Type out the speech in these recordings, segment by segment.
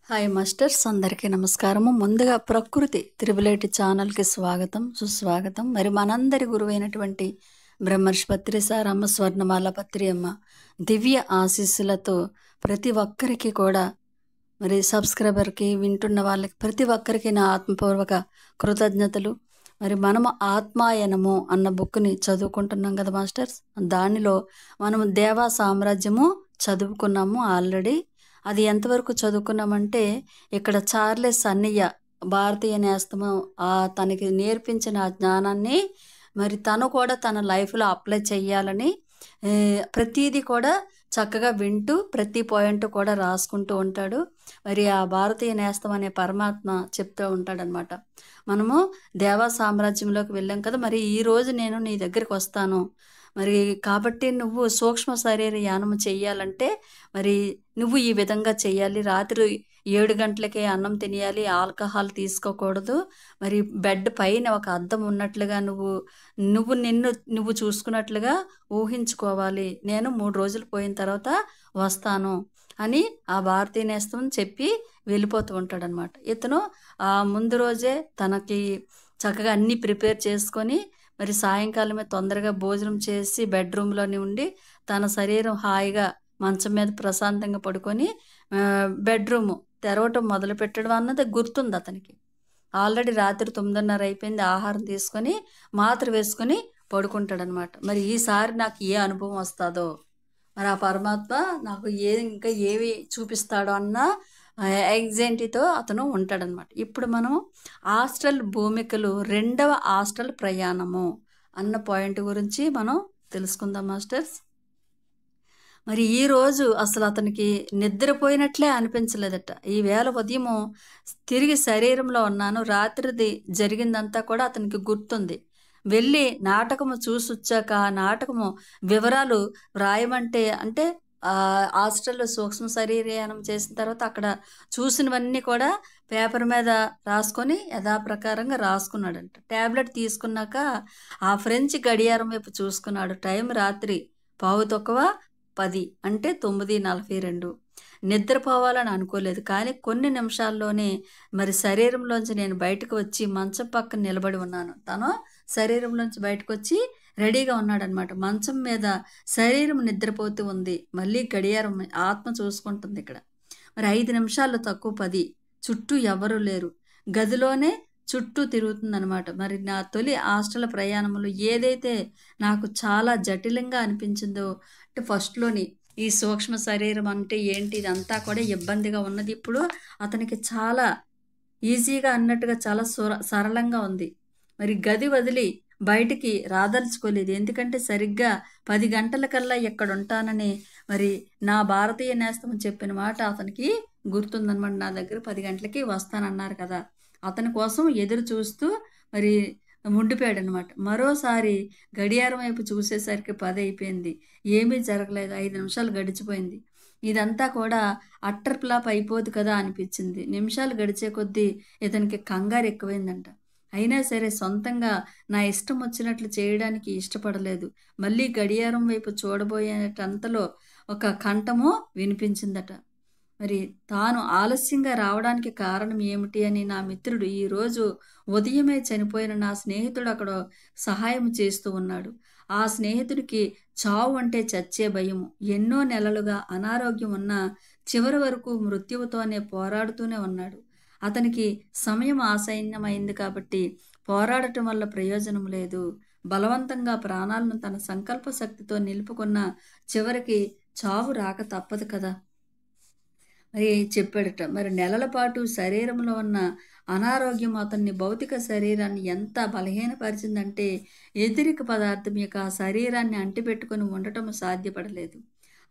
Hi masters, అందరికీ నమస్కారము. ముందుగా ప్రకృతి త్రిబులేటి ఛానల్కి స్వాగతం, సుస్వాగతం. మరి మనందరి గురువైనటువంటి బ్రహ్మర్షి పత్రి సారమ్మ, స్వర్ణమాల పత్రి అమ్మ దివ్య ఆశీస్సులతో ప్రతి ఒక్కరికి కూడా, మరి సబ్స్క్రైబర్కి, వింటున్న వాళ్ళకి ప్రతి ఒక్కరికి నా ఆత్మపూర్వక కృతజ్ఞతలు. మరి మనము ఆత్మాయనము అన్న బుక్ని చదువుకుంటున్నాం కదా మాస్టర్స్. దానిలో మనము దేవా సామ్రాజ్యము చదువుకున్నాము ఆల్రెడీ. అది ఎంతవరకు చదువుకున్నామంటే, ఇక్కడ చార్లెస్ అన్నయ్య భారతీయ నేస్తము తనకి నేర్పించిన ఆ జ్ఞానాన్ని మరి తను కూడా తన లైఫ్లో అప్లై చేయాలని ప్రతీది కూడా చక్కగా వింటూ ప్రతి పాయింట్ కూడా రాసుకుంటూ ఉంటాడు. మరి ఆ భారతీయ నేస్తం అనే పరమాత్మ చెప్తూ ఉంటాడనమాట. మనము దేవా సామ్రాజ్యంలోకి వెళ్ళాం కదా. మరి ఈరోజు నేను నీ దగ్గరికి వస్తాను, మరి కాబట్టి నువ్వు సూక్ష్మ శరీర యానం చెయ్యాలంటే మరి నువ్వు ఈ విధంగా చెయ్యాలి. రాత్రి 7 గంటలకే అన్నం తినేయాలి, ఆల్కహాల్ తీసుకోకూడదు. మరి బెడ్ పైన ఒక అద్దం ఉన్నట్లుగా నువ్వు చూసుకున్నట్లుగా ఊహించుకోవాలి. నేను 3 రోజులు పోయిన తర్వాత వస్తాను అని ఆ భారతీయ నేస్తం చెప్పి వెళ్ళిపోతూ ఉంటాడనమాట. ఇతను ఆ ముందు రోజే తనకి చక్కగా అన్నీ ప్రిపేర్ చేసుకొని మరి సాయంకాలమే తొందరగా భోజనం చేసి బెడ్రూమ్లోనే ఉండి తన శరీరం హాయిగా మంచం మీద ప్రశాంతంగా పడుకొని బెడ్రూమ్ తెరవటం మొదలు పెట్టడం అన్నది గుర్తుంది అతనికి. ఆల్రెడీ రాత్రి 9:30 అయిపోయింది. ఆహారం తీసుకొని మాత్ర వేసుకొని పడుకుంటాడనమాట. మరి ఈసారి నాకు ఏ అనుభవం వస్తుందో, మరి ఆ పరమాత్మ నాకు ఇంకా ఏవి చూపిస్తాడో అన్న యాంగ్జైటీతో అతను ఉంటాడనమాట. ఇప్పుడు మనం ఆస్ట్రల్ భూమికలు 2వ ఆస్ట్రల్ ప్రయాణము అన్న పాయింట్ గురించి మనం తెలుసుకుందాం మాస్టర్స్. మరి ఈరోజు అసలు అతనికి నిద్రపోయినట్లే అనిపించలేదట. ఈవేళ ఉదయం తిరిగి శరీరంలో ఉన్నాను. రాత్రిది జరిగిందంతా కూడా అతనికి గుర్తుంది. వెళ్ళి నాటకము చూసొచ్చాక ఆ నాటకము వివరాలు వ్రాయమంటే, అంటే హాస్టల్లో సూక్ష్మ శరీరయానం చేసిన తర్వాత అక్కడ చూసినవన్నీ కూడా పేపర్ మీద రాసుకొని యథాప్రకారంగా రాసుకున్నాడంట. ట్యాబ్లెట్ తీసుకున్నాక ఆ ఫ్రెంచ్ గడియారం వైపు చూసుకున్నాడు. టైం రాత్రి 9:15 అంటే 9:42. నిద్రపోవాలని అనుకోలేదు, కానీ కొన్ని నిమిషాల్లోనే మరి శరీరంలోంచి నేను బయటకు వచ్చి మంచం పక్కన నిలబడి ఉన్నాను. తను శరీరంలోంచి బయటకు వచ్చి రెడీగా ఉన్నాడనమాట. మంచం మీద శరీరం నిద్రపోతూ ఉంది. మళ్ళీ గడియారం ఆత్మ చూసుకుంటుంది ఇక్కడ. మరి 5 నిమిషాలు తక్కువ 10. చుట్టూ ఎవరూ లేరు. గదిలోనే చుట్టూ తిరుగుతుందనమాట. మరి నా తొలి హాస్టల్ ప్రయాణంలో ఏదైతే నాకు చాలా జటిలంగా అనిపించిందో, అంటే ఫస్ట్లోని ఈ సూక్ష్మ శరీరం అంటే ఏంటి, ఇదంతా కూడా ఇబ్బందిగా ఉన్నది. ఇప్పుడు అతనికి చాలా ఈజీగా అన్నట్టుగా చాలా సరళంగా ఉంది. మరి గది వదిలి బయటికి రాదలుచుకోలేదు. ఎందుకంటే సరిగ్గా 10 గంటలకల్లా ఇక్కడ ఉంటానని మరి నా భారతీయ నేస్తం చెప్పిన మాట అతనికి గుర్తుందనమాట. నా దగ్గర 10 గంటలకి వస్తానన్నారు కదా. అతని కోసం ఎదురు చూస్తూ మరి ఉండిపోయాడనమాట. మరోసారి గడియారం వైపు చూసేసరికి 10 అయిపోయింది. ఏమీ జరగలేదు. 5 నిమిషాలు గడిచిపోయింది. ఇదంతా కూడా అట్టర్ ఫ్లాప్ అయిపోదు కదా అనిపించింది. నిమిషాలు గడిచే కొద్దీ ఇతనికి కంగారు ఎక్కువైందంట. అయినా సరే సొంతంగా నా ఇష్టం వచ్చినట్లు చేయడానికి ఇష్టపడలేదు. మళ్ళీ గడియారం వైపు చూడబోయేటంతలో ఒక కంఠము వినిపించిందట. మరి తాను ఆలస్యంగా రావడానికి కారణం ఏమిటి అని నా మిత్రుడు ఈరోజు ఉదయమే చనిపోయిన నా స్నేహితుడు అక్కడ సహాయం చేస్తూ ఉన్నాడు. ఆ స్నేహితుడికి చావు అంటే చచ్చే భయము. ఎన్నో నెలలుగా అనారోగ్యం ఉన్నా చివరి వరకు మృత్యువుతోనే పోరాడుతూనే ఉన్నాడు. అతనికి సమయం ఆసన్నమైంది కాబట్టి పోరాడటం వల్ల ప్రయోజనం లేదు. బలవంతంగా ప్రాణాలను తన సంకల్ప శక్తితో నిలుపుకున్న చివరికి చావు రాక తప్పదు కదా మరి చెప్పాడట. మరి నెలల పాటు శరీరంలో ఉన్న అనారోగ్యం అతన్ని భౌతిక శరీరాన్ని ఎంత బలహీనపరిచిందంటే వ్యతిరేక పదార్థం యొక్క ఆ శరీరాన్ని అంటిపెట్టుకుని ఉండటం సాధ్యపడలేదు.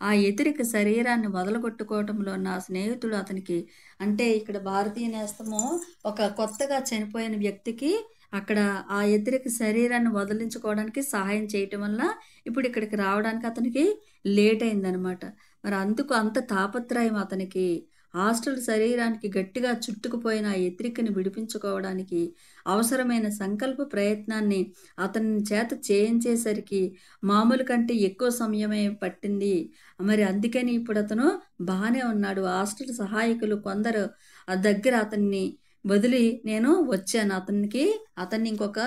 ఆ వ్యతిరేక శరీరాన్ని వదలగొట్టుకోవటంలో నా స్నేహితుడు అతనికి, అంటే ఇక్కడ భారతీయ నేస్తము ఒక కొత్తగా చనిపోయిన వ్యక్తికి అక్కడ ఆ వ్యతిరేక శరీరాన్ని వదిలించుకోవడానికి సహాయం చేయటం వల్ల ఇప్పుడు ఇక్కడికి రావడానికి అతనికి లేట్ అయిందనమాట. మరి అందుకు అంత తాపత్రయం అతనికి. హాస్టల్ శరీరానికి గట్టిగా చుట్టుకుపోయిన ఆ ఎత్రికని విడిపించుకోవడానికి అవసరమైన సంకల్ప ప్రయత్నాన్ని అతని చేత చేయించేసరికి మామూలు కంటే ఎక్కువ సమయమే పట్టింది. మరి అందుకని ఇప్పుడు అతను బాగానే ఉన్నాడు. హాస్టల్ సహాయకులు కొందరు ఆ దగ్గర అతన్ని వదిలి నేను వచ్చాను. అతన్ని ఇంకొక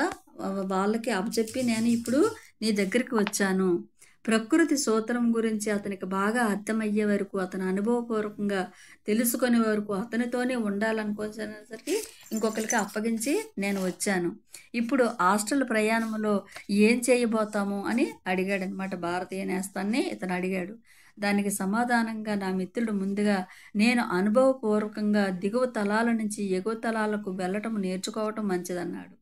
వాళ్ళకి అప్పచెప్పి నేను ఇప్పుడు నీ దగ్గరికి వచ్చాను. ప్రకృతి సూత్రం గురించి అతనికి బాగా అర్థమయ్యే వరకు, అతను అనుభవపూర్వకంగా తెలుసుకునే వరకు అతనితోనే ఉండాలనుకోసరికి ఇంకొకరికి అప్పగించి నేను వచ్చాను. ఇప్పుడు హాస్టల్ ప్రయాణంలో ఏం చేయబోతాము అని అడిగాడనమాట. భారతీయ నేస్తాన్ని ఇతను అడిగాడు. దానికి సమాధానంగా నా మిత్రుడు ముందుగా నేను అనుభవపూర్వకంగా దిగువ తలాల నుంచి ఎగువ తలాలకు వెళ్ళటం నేర్చుకోవటం మంచిదన్నాడు.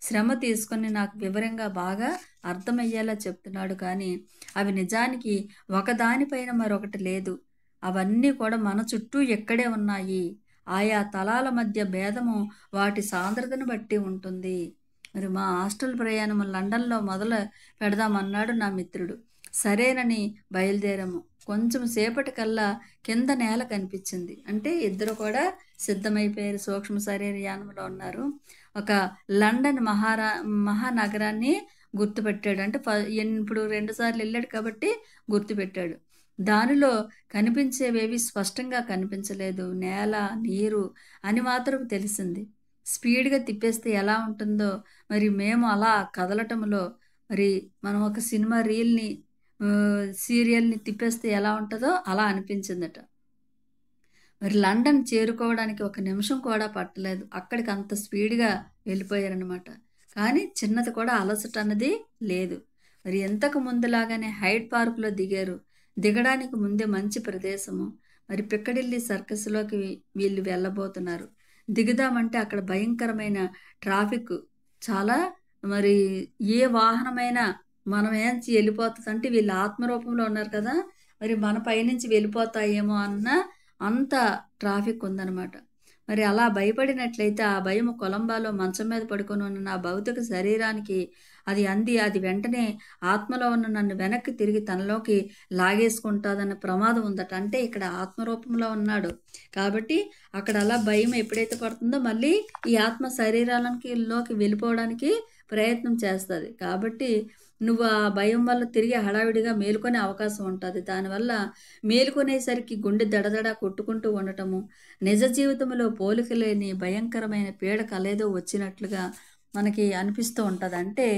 శ్రమ తీసుకొని నాకు వివరంగా బాగా అర్థమయ్యేలా చెప్తున్నాడు. కానీ అవి నిజానికి ఒకదానిపైన మరొకటి లేదు. అవన్నీ కూడా మన చుట్టూ ఎక్కడే ఉన్నాయి. ఆయా తలాల మధ్య భేదము వాటి సాంద్రతను బట్టి ఉంటుంది. మరి మా హాస్టల్ ప్రయాణం లండన్లో మొదలు పెడదామన్నాడు నా మిత్రుడు. సరేనని బయలుదేరాము. కొంచెం సేపటికల్లా కింద నేల కనిపించింది. అంటే ఇద్దరు కూడా సిద్ధమైపోయారు, సూక్ష్మ శరీరయానంలో ఉన్నారు. ఒక లండన్ మహానగరాన్ని గుర్తుపెట్టాడు. అంటే ఇప్పుడు 2 సార్లు వెళ్ళాడు కాబట్టి గుర్తుపెట్టాడు. దానిలో కనిపించేవేవి స్పష్టంగా కనిపించలేదు. నేల, నీరు అని మాత్రం తెలిసింది. స్పీడ్గా తిప్పేస్తే ఎలా ఉంటుందో, మరి మేము అలా కదలటంలో, మరి మనం ఒక సినిమా రీల్ని సీరియల్ని తిప్పేస్తే ఎలా ఉంటుందో అలా అనిపించిందట. మరి లండన్ చేరుకోవడానికి 1 నిమిషం కూడా పట్టలేదు. అక్కడికి అంత స్పీడ్గా వెళ్ళిపోయారనమాట. కానీ చిన్నది కూడా అలసట అన్నది లేదు. మరి ఎంతకు ముందులాగానే హైడ్ పార్కులో దిగారు. దిగడానికి ముందే మంచి ప్రదేశము. మరి పిక్కడిల్లి సర్కస్లోకి వీళ్ళు వెళ్ళబోతున్నారు. దిగుదామంటే అక్కడ భయంకరమైన ట్రాఫిక్. చాలా మరి ఏ వాహనమైనా మనం ఏంచి వెళ్ళిపోతుంది. అంటే వీళ్ళు ఆత్మరూపంలో ఉన్నారు కదా, మరి మన పైనుంచి వెళ్ళిపోతాయేమో అన్న అంత ట్రాఫిక్ ఉందన్నమాట. మరి అలా భయపడినట్లయితే ఆ భయం కొలంబాలో మంచం మీద పడుకొని ఉన్న నా భౌతిక శరీరానికి అది వెంటనే ఆత్మలో ఉన్న నన్ను వెనక్కి తిరిగి తనలోకి లాగేసుకుంటుందన్న ప్రమాదం ఉందట. అంటే ఇక్కడ ఆత్మరూపంలో ఉన్నాడు కాబట్టి అక్కడ అలా భయం ఎప్పుడైతే పడుతుందో మళ్ళీ ఈ ఆత్మ శరీరాలకి వెళ్ళిపోవడానికి ప్రయత్నం చేస్తుంది. కాబట్టి నువ్వు ఆ భయం వల్ల తిరిగి హడావిడిగా మేలుకొనే అవకాశం ఉంటుంది. దానివల్ల మేలుకొనేసరికి గుండె దడదడ కొట్టుకుంటూ ఉండటము, నిజ జీవితంలో పోలిక లేని భయంకరమైన పీడ కలేదో వచ్చినట్లుగా మనకి అనిపిస్తూ ఉంటుంది. అంటే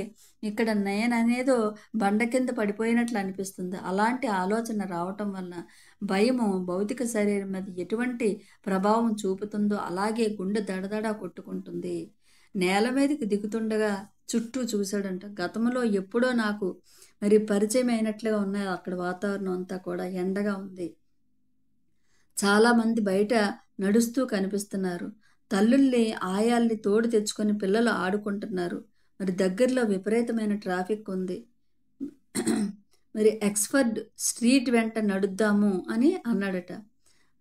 ఇక్కడ నేననేదో బండ కింద పడిపోయినట్లు అనిపిస్తుంది. అలాంటి ఆలోచన రావటం వల్ల భయము భౌతిక శరీరం మీద ఎటువంటి ప్రభావం చూపుతుందో అలాగే గుండె దడదడ కొట్టుకుంటుంది. నేల మీదకి దిగుతుండగా చుట్టూ చూశాడంట. గతంలో ఎప్పుడో నాకు మరి పరిచయం అయినట్లుగా ఉన్నాయి. అక్కడ వాతావరణం అంతా కూడా ఎండగా ఉంది. చాలామంది బయట నడుస్తూ కనిపిస్తున్నారు. తల్లుల్ని ఆయాల్ని తోడు తెచ్చుకొని పిల్లలు ఆడుకుంటున్నారు. మరి దగ్గరలో విపరీతమైన ట్రాఫిక్ ఉంది. మరి ఎక్స్ఫర్డ్ స్ట్రీట్ వెంట నడుద్దాము అని అన్నాడట.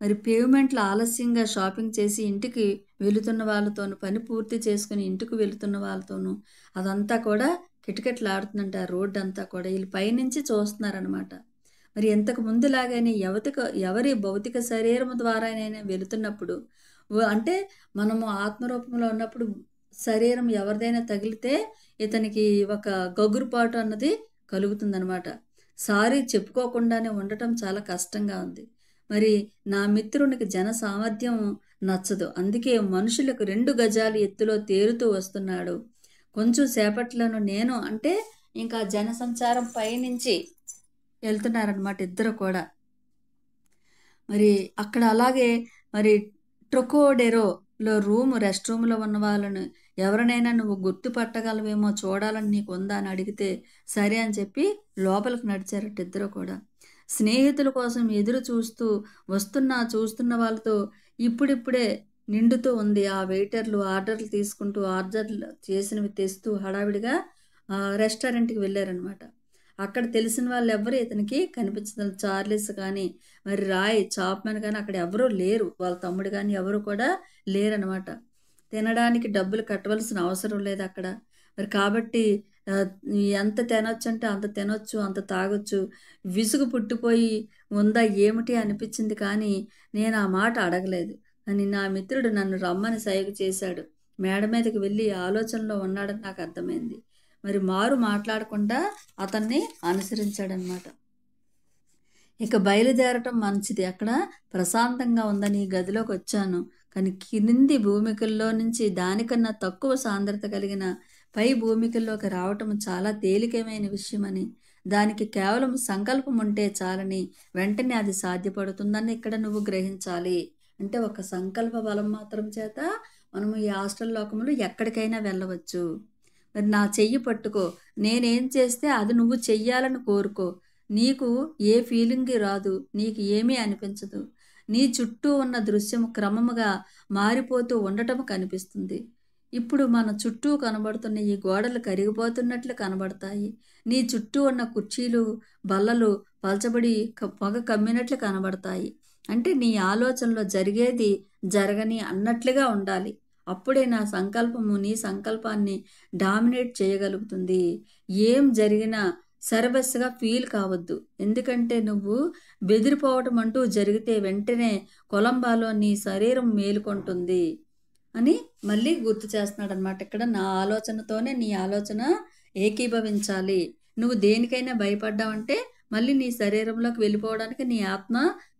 మరి పేవ్మెంట్లో ఆలస్యంగా షాపింగ్ చేసి ఇంటికి వెళుతున్న వాళ్ళతోనూ, పని పూర్తి చేసుకుని ఇంటికి వెళుతున్న వాళ్ళతోనూ అదంతా కూడా కిటకిటలాడుతుందంట. ఆ రోడ్డు అంతా కూడా వీళ్ళు పైనుంచి చూస్తున్నారనమాట. మరి ఇంతకు ముందులాగానే ఎవరి భౌతిక శరీరం ద్వారానైనా వెళుతున్నప్పుడు అంటే మనము ఆత్మరూపంలో ఉన్నప్పుడు శరీరం ఎవరిదైనా తగిలితే ఇతనికి ఒక గగురుపాటు అన్నది కలుగుతుందనమాట. సారీ చెప్పుకోకుండానే ఉండటం చాలా కష్టంగా ఉంది. మరి నా మిత్రునికి జన సామర్థ్యం నచ్చదు. అందుకే మనుషులకు 2 గజాలు ఎత్తులో తేరుతూ వస్తున్నాడు. కొంచెం సేపట్లోనూ నేను అంటే ఇంకా జనసంచారం పైనుంచి వెళ్తున్నారనమాట ఇద్దరు కూడా. మరి అక్కడ అలాగే మరి ట్రొకోడెరోలో రెస్ట్ రూమ్లో ఉన్న వాళ్ళను ఎవరినైనా నువ్వు గుర్తుపట్టగలవేమో చూడాలని నీకు ఉందా అని అడిగితే సరే అని చెప్పి లోపలికి నడిచారట ఇద్దరు కూడా. స్నేహితుల కోసం ఎదురు చూస్తున్న వాళ్ళతో ఇప్పుడిప్పుడే నిండుతూ ఉంది. ఆ వెయిటర్లు ఆర్డర్లు తీసుకుంటూ ఆర్డర్లు చేసినవి తెస్తూ హడావిడిగా రెస్టారెంట్కి వెళ్ళారనమాట. అక్కడ తెలిసిన వాళ్ళు ఎవ్వరు ఇతనికి కనిపించదు. చార్లెస్ కానీ మరి రాయ్ చాప్మెన్ కానీ అక్కడ ఎవరూ లేరు. వాళ్ళ తమ్ముడు కానీ ఎవరు కూడా లేరనమాట. తినడానికి డబ్బులు కట్టవలసిన అవసరం లేదు అక్కడ. మరి కాబట్టి ఆహ్, ఎంత తినొచ్చంటే అంత తినొచ్చు, అంత తాగొచ్చు. విసుగు పుట్టిపోయి ఉందా ఏమిటి అనిపిచ్చింది కానీ, నేను ఆ మాట అడగలేదు. కానీ నా మిత్రుడు నన్ను రమ్మని సైగ చేశాడు. మేడ మీదకి వెళ్ళి ఆలోచనలో ఉన్నాడని నాకు అర్థమైంది. మరి మారు మాట్లాడకుండా అతన్ని అనుసరించాడనమాట. ఇక బయలుదేరటం మంచిది. అక్కడ ప్రశాంతంగా ఉందని గదిలోకొచ్చాను. కానీ కింది భూమికల్లో నుంచి దానికన్నా తక్కువ సాంద్రత కలిగిన పై భూమికల్లోకి రావటం చాలా తేలికమైన విషయమని, దానికి కేవలం సంకల్పం ఉంటే చాలని, వెంటనే అది సాధ్యపడుతుందని ఇక్కడ నువ్వు గ్రహించాలి. అంటే ఒక సంకల్ప బలం మాత్రం చేత మనము ఈ హాస్టల్ లోకంలో ఎక్కడికైనా వెళ్ళవచ్చు. మరి నా చెయ్యి పట్టుకో. నేనేం చేస్తే అది నువ్వు చెయ్యాలని కోరుకో. నీకు ఏ ఫీలింగ్ రాదు. నీకు ఏమీ అనిపించదు. నీ చుట్టూ ఉన్న దృశ్యం క్రమముగా మారిపోతూ ఉండటం కనిపిస్తుంది. ఇప్పుడు మన చుట్టూ కనబడుతున్న ఈ గోడలు కరిగిపోతున్నట్లు కనబడతాయి. నీ చుట్టూ ఉన్న కుర్చీలు, బల్లలు పలచబడి పొగ కమ్మినట్లు కనబడతాయి. అంటే నీ ఆలోచనలో జరిగేది జరగని అన్నట్లుగా ఉండాలి. అప్పుడే నా సంకల్పము నీ సంకల్పాన్ని డామినేట్ చేయగలుగుతుంది. ఏం జరిగినా సర్వస్సుగా ఫీల్ కావద్దు. ఎందుకంటే నువ్వు బెదిరిపోవటం అంటూ జరిగితే వెంటనే కొలంబాలో నీ శరీరం మేలుకొంటుంది అని మళ్ళీ గుర్తు చేస్తున్నాడనమాట. ఇక్కడ నా ఆలోచనతోనే నీ ఆలోచన ఏకీభవించాలి. నువ్వు దేనికైనా భయపడ్డావంటే మళ్ళీ నీ శరీరంలోకి వెళ్ళిపోవడానికి నీ ఆత్మ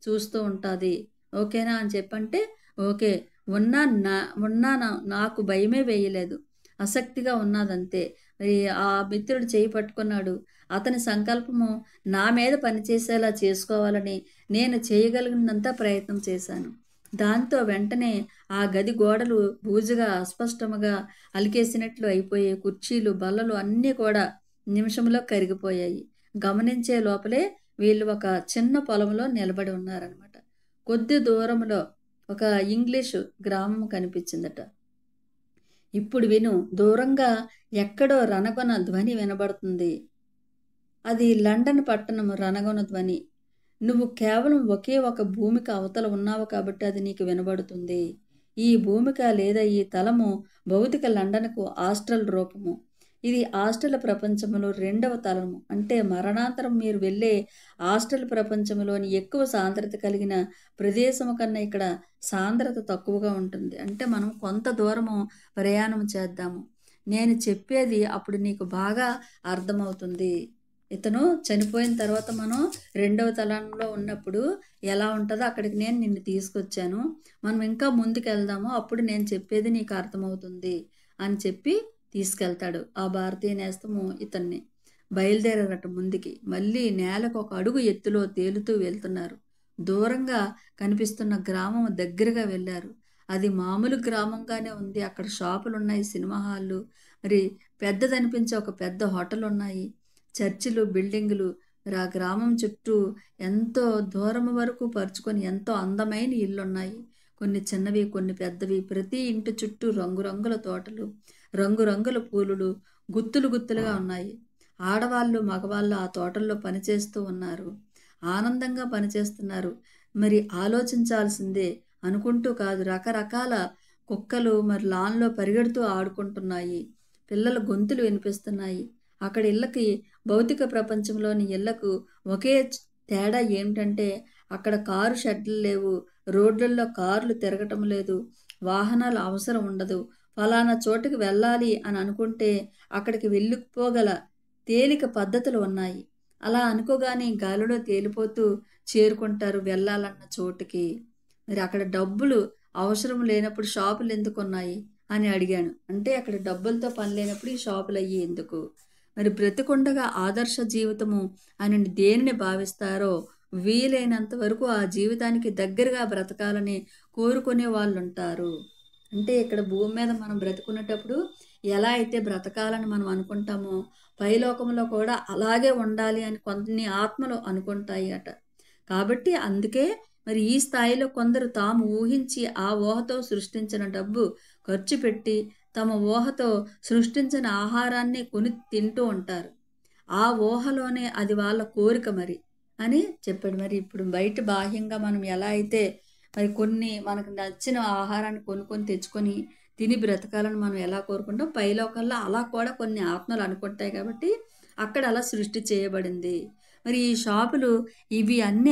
చూస్తూ ఉంటుంది. ఓకేనా అని చెప్పంటే ఓకే. ఉన్నా నా ఉన్నా నాకు భయమే వేయలేదు. ఆసక్తిగా ఉన్నాదంతే. మరి ఆ మిత్రుడు చేయి పట్టుకున్నాడు. అతని సంకల్పము నా మీద పనిచేసేలా చేసుకోవాలని నేను చేయగలిగినంత ప్రయత్నం చేశాను. దాంతో వెంటనే ఆ గది గోడలు బూజుగా అస్పష్టముగా అలికేసినట్లు అయిపోయాయి. కుర్చీలు, బల్లలు అన్నీ కూడా నిమిషంలో కరిగిపోయాయి. గమనించే లోపలే వీళ్ళు ఒక చిన్న పొలంలో నిలబడి ఉన్నారనమాట. కొద్ది దూరంలో ఒక ఇంగ్లీషు గ్రామం కనిపించిందట. ఇప్పుడు విను, దూరంగా ఎక్కడో రణగొన ధ్వని వినబడుతుంది. అది లండన్ పట్టణము రణగొన ధ్వని. నువ్వు కేవలం ఒకే ఒక భూమిక అవతల ఉన్నావు కాబట్టి అది నీకు వినబడుతుంది. ఈ భూమిక లేదా ఈ తలము భౌతిక లండన్కు ఆస్ట్రల్ రూపము. ఇది ఆస్ట్రల్ ప్రపంచంలో రెండవ తలము. అంటే మరణాంతరం మీరు వెళ్ళే ఆస్ట్రల్ ప్రపంచంలోని ఎక్కువ సాంద్రత కలిగిన ప్రదేశము కన్నా ఇక్కడ సాంద్రత తక్కువగా ఉంటుంది. అంటే మనం కొంత దూరము ప్రయాణం చేద్దాము. నేను చెప్పేది అప్పుడు నీకు బాగా అర్థమవుతుంది. ఇతను చనిపోయిన తర్వాత మనం రెండవ తలంలో ఉన్నప్పుడు ఎలా ఉంటుందో అక్కడికి నేను నిన్ను తీసుకొచ్చాను. మనం ఇంకా ముందుకు వెళ్దాము. అప్పుడు నేను చెప్పేది నీకు అర్థమవుతుంది అని చెప్పి తీసుకెళ్తాడు. ఆ భారతీయ నేస్తము ఇతన్ని బయలుదేరారట ముందుకి. మళ్ళీ నేలకు ఒక అడుగు ఎత్తులో తేలుతూ వెళ్తున్నారు. దూరంగా కనిపిస్తున్న గ్రామం దగ్గరగా వెళ్ళారు. అది మామూలు గ్రామంగానే ఉంది. అక్కడ షాపులు ఉన్నాయి, సినిమా హాళ్ళు, మరి పెద్దదనిపించే ఒక పెద్ద హోటల్ ఉన్నాయి, చర్చిలు, బిల్డింగులు. మరి ఆ గ్రామం చుట్టూ ఎంతో దూరం వరకు పరుచుకొని ఎంతో అందమైన ఇళ్ళున్నాయి. కొన్ని చిన్నవి, కొన్ని పెద్దవి. ప్రతి ఇంటి చుట్టూ రంగురంగుల తోటలు, రంగురంగుల పూలులు గుత్తులు గుత్తులుగా ఉన్నాయి. ఆడవాళ్ళు, మగవాళ్ళు ఆ తోటల్లో పనిచేస్తూ ఉన్నారు. ఆనందంగా పనిచేస్తున్నారు. మరి ఆలోచించాల్సిందే అనుకుంటూ కాదు. రకరకాల కుక్కలు మరి లాన్లో పరిగెడుతూ ఆడుకుంటున్నాయి. పిల్లల గొంతులు వినిపిస్తున్నాయి. అక్కడ ఇళ్ళకి భౌతిక ప్రపంచంలోని ఇళ్లకు ఒకే తేడా ఏమిటంటే అక్కడ కారు షెడ్లు లేవు, రోడ్లలో కార్లు తిరగటం లేదు, వాహనాల అవసరం ఉండదు. ఫలానా చోటుకి వెళ్ళాలి అని అనుకుంటే అక్కడికి వెళ్ళిపోగల తేలిక పద్ధతులు ఉన్నాయి. అలా అనుకోగానే గాలిలో తేలిపోతూ చేరుకుంటారు వెళ్ళాలన్న చోటుకి. మరి అక్కడ డబ్బులు అవసరం లేనప్పుడు షాపులు ఎందుకున్నాయి అని అడిగాను. అంటే అక్కడ డబ్బులతో పని లేనప్పుడు ఈ షాపులు అయ్యి ఎందుకు? మరి బ్రతికుండగా ఆదర్శ జీవితము అని దేనిని భావిస్తారో వీలైనంత వరకు ఆ జీవితానికి దగ్గరగా బ్రతకాలని కోరుకునే వాళ్ళు ఉంటారు. అంటే ఇక్కడ భూమి మీద మనం బ్రతుకునేటప్పుడు ఎలా అయితే బ్రతకాలని మనం అనుకుంటామో పైలోకంలో కూడా అలాగే ఉండాలి అని కొన్ని ఆత్మలు అనుకుంటాయి అట. కాబట్టి అందుకే మరి ఈ స్థాయిలో కొందరు తాము ఊహించి ఆ ఊహతో సృష్టించిన డబ్బు ఖర్చు పెట్టి తమ ఊహతో సృష్టించిన ఆహారాన్ని కొని తింటూ ఉంటారు. ఆ ఊహలోనే అది వాళ్ళ కోరిక మరి అని చెప్పాడు. మరి ఇప్పుడు బయట బాహ్యంగా మనం ఎలా అయితే మరి కొన్ని మనకు నచ్చిన ఆహారాన్ని కొనుక్కొని తెచ్చుకొని తిని బ్రతకాలని మనం ఎలా కోరుకుంటాం, పైలోకల్లో అలా కూడా కొన్ని ఆత్మలు అనుకుంటాయి కాబట్టి అక్కడ అలా సృష్టి చేయబడింది. మరి ఈ షాపులు ఇవి అన్నీ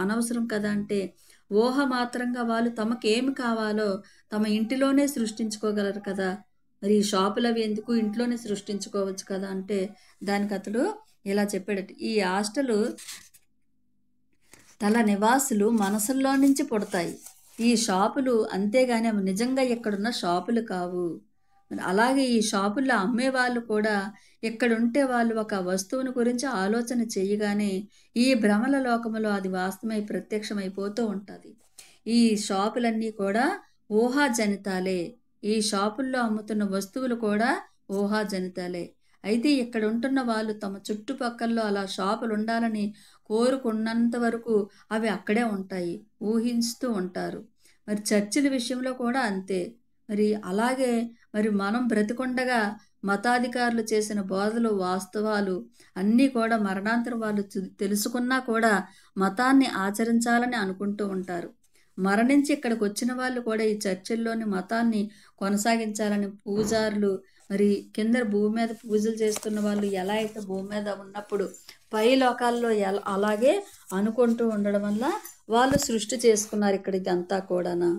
అనవసరం కదా అంటే, ఊహ మాత్రంగా వాళ్ళు తమకేమి కావాలో తమ ఇంటిలోనే సృష్టించుకోగలరు కదా! మరి ఈ షాపులవి ఎందుకు, ఇంట్లోనే సృష్టించుకోవచ్చు కదా అంటే, దానికి అతడు ఇలా చెప్పాడట. ఈ హాస్టలు తల నివాసులు మనసుల్లో నుంచి పుడతాయి. ఈ షాపులు అంతేగాని అవి నిజంగా ఇక్కడున్న షాపులు కావు. మరి అలాగే ఈ షాపుల్లో అమ్మేవాళ్ళు కూడా ఎక్కడుంటే వాళ్ళు ఒక వస్తువుని గురించి ఆలోచన చేయగానే ఈ భ్రమల లోకములో అది వాస్తవమై ప్రత్యక్షమైపోతూ ఉంటుంది. ఈ షాపులన్నీ కూడా ఊహాజనితాలే. ఈ షాపుల్లో అమ్ముతున్న వస్తువులు కూడా ఊహాజనితాలే. అయితే ఇక్కడ ఉంటున్న వాళ్ళు తమ చుట్టుపక్కల్లో అలా షాపులు ఉండాలని కోరుకున్నంత వరకు అవి అక్కడే ఉంటాయి, ఊహిస్తూ ఉంటారు. మరి చర్చిల విషయంలో కూడా అంతే. మరి అలాగే మరి మనం బ్రతికుండగా మతాధికారులు చేసిన బోధలు, వాస్తవాలు అన్నీ కూడా మరణాంతరం వాళ్ళు తెలుసుకున్నా కూడా మతాన్ని ఆచరించాలని అనుకుంటూ ఉంటారు. మరణించి ఇక్కడికి వచ్చిన వాళ్ళు కూడా ఈ చర్చిల్లోని మతాన్ని కొనసాగించాలని పూజారులు, మరి కింద భూమి మీద పూజలు చేస్తున్న వాళ్ళు ఎలా అయితే భూమి మీద ఉన్నప్పుడు పై లోకాల్లో అలాగే అనుకుంటూ ఉండడం వల్ల వాళ్ళు సృష్టి చేసుకున్నారు ఇక్కడ ఇదంతా కూడానా.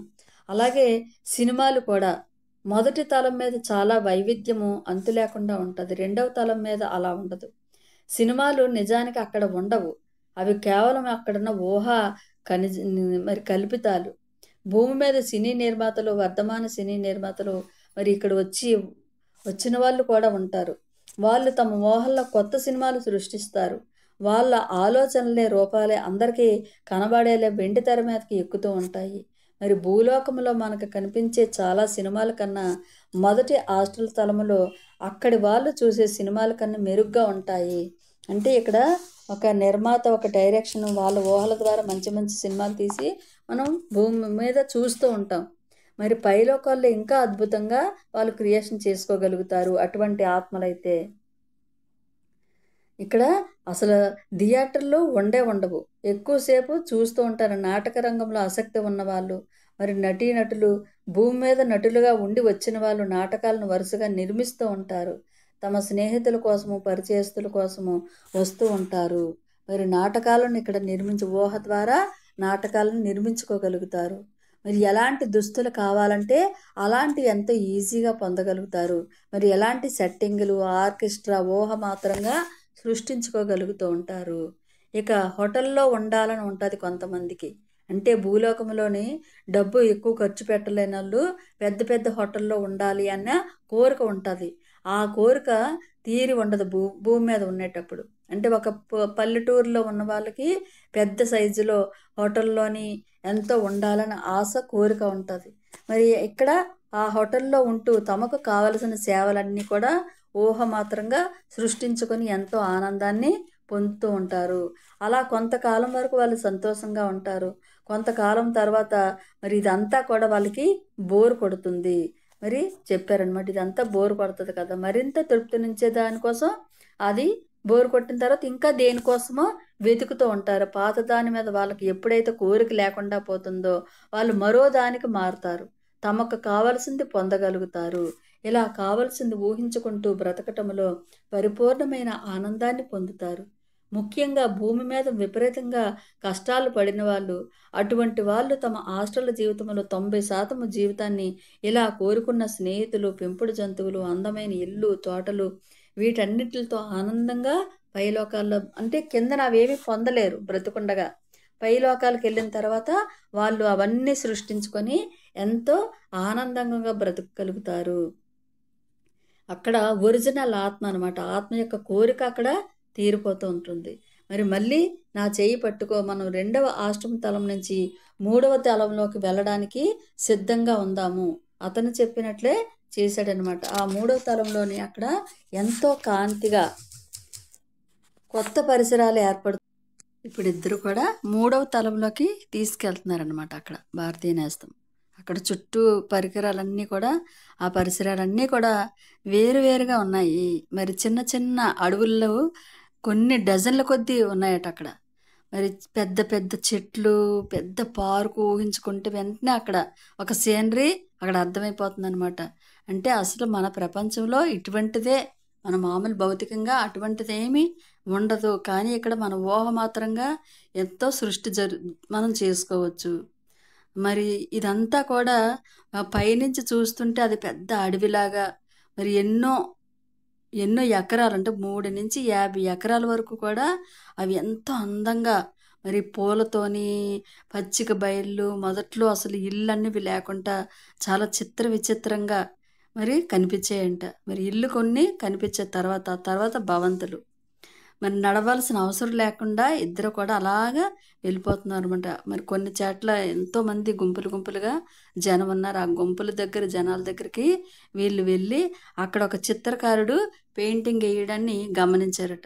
అలాగే సినిమాలు కూడా మొదటి తలం మీద చాలా వైవిధ్యము అంతు లేకుండా ఉంటుంది, రెండవ తలం మీద అలా ఉండదు. సినిమాలు నిజానికి అక్కడ ఉండవు, అవి కేవలం అక్కడున్న ఊహ మరి కల్పితాలు. భూమి మీద సినీ నిర్మాతలు, వర్ధమాన సినీ నిర్మాతలు మరి ఇక్కడ వచ్చిన వాళ్ళు కూడా ఉంటారు. వాళ్ళు తమ ఊహల్లో కొత్త సినిమాలు సృష్టిస్తారు. వాళ్ళ ఆలోచనలే, రూపాలే అందరికీ కనబడేలే వెండి తెర మీదకి ఎక్కుతూ ఉంటాయి. మరి భూలోకంలో మనకు కనిపించే చాలా సినిమాల కన్నా మొదటి హాస్టల్ తలములో అక్కడి వాళ్ళు చూసే సినిమాల కన్నా మెరుగ్గా ఉంటాయి. అంటే ఇక్కడ ఒక నిర్మాత, ఒక డైరెక్షన్ వాళ్ళ ఊహల ద్వారా మంచి మంచి సినిమాలు తీసి మనం భూమి మీద చూస్తూ ఉంటాం. మరి పైలోకాల్లో ఇంకా అద్భుతంగా వాళ్ళు క్రియేషన్ చేసుకోగలుగుతారు అటువంటి ఆత్మలైతే. ఇక్కడ అసలు థియేటర్లో ఉండవు, ఎక్కువసేపు చూస్తూ ఉంటారు. నాటక రంగంలో ఆసక్తి ఉన్నవాళ్ళు, మరి నటీనటులు భూమి మీద నటులుగా ఉండి వచ్చిన వాళ్ళు నాటకాలను వరుసగా నిర్మిస్తూ ఉంటారు. తమ స్నేహితుల కోసము, పరిచయస్తుల కోసము వస్తూ ఉంటారు. మరి నాటకాలను ఇక్కడ ఊహ ద్వారా నాటకాలను నిర్మించుకోగలుగుతారు. మరి ఎలాంటి దుస్తులు కావాలంటే అలాంటి ఎంతో ఈజీగా పొందగలుగుతారు. మరి ఎలాంటి సెట్టింగులు, ఆర్కెస్ట్రా ఊహ మాత్రంగా సృష్టించుకోగలుగుతూ ఉంటారు. ఇక హోటల్లో ఉండాలని ఉంటుంది కొంతమందికి. అంటే భూలోకంలోని డబ్బు ఎక్కువ ఖర్చు పెట్టలేని వాళ్ళు పెద్ద పెద్ద హోటల్లో ఉండాలి అన్న కోరిక ఉంటుంది. ఆ కోరిక తీరి ఉండదు భూమి మీద ఉండేటప్పుడు. అంటే ఒక పల్లెటూరులో ఉన్న వాళ్ళకి పెద్ద సైజులో హోటల్లోని ఎంతో ఉండాలని ఆశ, కోరిక ఉంటుంది. మరి ఇక్కడ ఆ హోటల్లో ఉంటూ తమకు కావలసిన సేవలన్నీ కూడా ఊహ మాత్రంగా సృష్టించుకొని ఎంతో ఆనందాన్ని పొందుతూ ఉంటారు. అలా కొంతకాలం వరకు వాళ్ళు సంతోషంగా ఉంటారు. కొంతకాలం తర్వాత మరి ఇదంతా కూడా వాళ్ళకి బోర్ కొడుతుంది. మరి చెప్పారనమాట, ఇదంతా బోర్ కొడుతుంది కదా, మరింత తృప్తినిచ్చే దానికోసం అది బోర్ కొట్టిన తర్వాత ఇంకా దేనికోసమో వెతుకుతూ ఉంటారు. పాత దాని మీద వాళ్ళకి ఎప్పుడైతే కోరిక లేకుండా పోతుందో వాళ్ళు మరో దానికి మారుతారు, తమకు కావలసింది పొందగలుగుతారు. ఇలా కావలసింది ఊహించుకుంటూ బ్రతకటంలో పరిపూర్ణమైన ఆనందాన్ని పొందుతారు. ముఖ్యంగా భూమి మీద విపరీతంగా కష్టాలు పడిన వాళ్ళు, అటువంటి వాళ్ళు తమ హాస్టల్ జీవితంలో 90% జీవితాన్ని ఇలా కోరుకున్న స్నేహితులు, పెంపుడు జంతువులు, అందమైన ఇల్లు, తోటలు వీటన్నిటితో ఆనందంగా పైలోకాల్లో, అంటే కిందన అవేమి పొందలేరు బ్రతుకుండగా, పైలోకాలకు వెళ్ళిన తర్వాత వాళ్ళు అవన్నీ సృష్టించుకొని ఎంతో ఆనందంగా బ్రతకగలుగుతారు. అక్కడ ఒరిజినల్ ఆత్మ అనమాట, ఆత్మ యొక్క కోరిక అక్కడ తీరిపోతూ ఉంటుంది. మరి మళ్ళీ నా చేయి పట్టుకో, మనం 2వ ఆశ్రమ తలం నుంచి 3వ తలంలోకి వెళ్ళడానికి సిద్ధంగా ఉందాము. అతను చెప్పినట్లే చేశాడనమాట. ఆ 3వ తలంలోని అక్కడ ఎంతో కాంతిగా కొత్త పరిసరాలు ఏర్పడుతుంది. ఇప్పుడు ఇద్దరు కూడా 3వ తలంలోకి తీసుకెళ్తున్నారనమాట. అక్కడ భారతీయ నేస్తం అక్కడ చుట్టూ పరికరాలన్నీ కూడా, ఆ పరిసరాలన్నీ కూడా వేరువేరుగా ఉన్నాయి. మరి చిన్న చిన్న అడవుల్లో కొన్ని డజన్ల కొద్దీ ఉన్నాయట అక్కడ. మరి పెద్ద పెద్ద చెట్లు, పెద్ద పార్కు ఊహించుకుంటే వెంటనే అక్కడ ఒక సీనరీ అక్కడ అర్థమైపోతుందనమాట. అంటే అసలు మన ప్రపంచంలో ఇటువంటిదే, మన మామూలు భౌతికంగా అటువంటిదేమీ ఉండదు. కానీ ఇక్కడ మన ఊహ మాత్రంగా ఎంతో సృష్టి మనం చేసుకోవచ్చు. మరి ఇదంతా కూడా పైనుంచి చూస్తుంటే అది పెద్ద అడవిలాగా, మరి ఎన్నో ఎన్నో ఎకరాలు అంటే 3-50 ఎకరాల వరకు కూడా అవి ఎంతో అందంగా, మరి పూలతోని పచ్చిక బయళ్ళు, మొదట్లో అసలు ఇళ్ళన్నవి లేకుండా చాలా చిత్ర విచిత్రంగా మరి కనిపించాయంట. మరి ఇల్లు కొన్ని కనిపించే తర్వాత ఆ తర్వాత భవంతులు. మరి నడవాల్సిన అవసరం లేకుండా ఇద్దరు కూడా అలాగా వెళ్ళిపోతున్నారనమాట. మరి కొన్ని చోట్ల ఎంతోమంది గుంపులు గుంపులుగా జనం ఉన్నారు. ఆ గుంపుల దగ్గర జనాల దగ్గరికి వీళ్ళు వెళ్ళి అక్కడ ఒక చిత్రకారుడు పెయింటింగ్ వేయడాన్ని గమనించారట.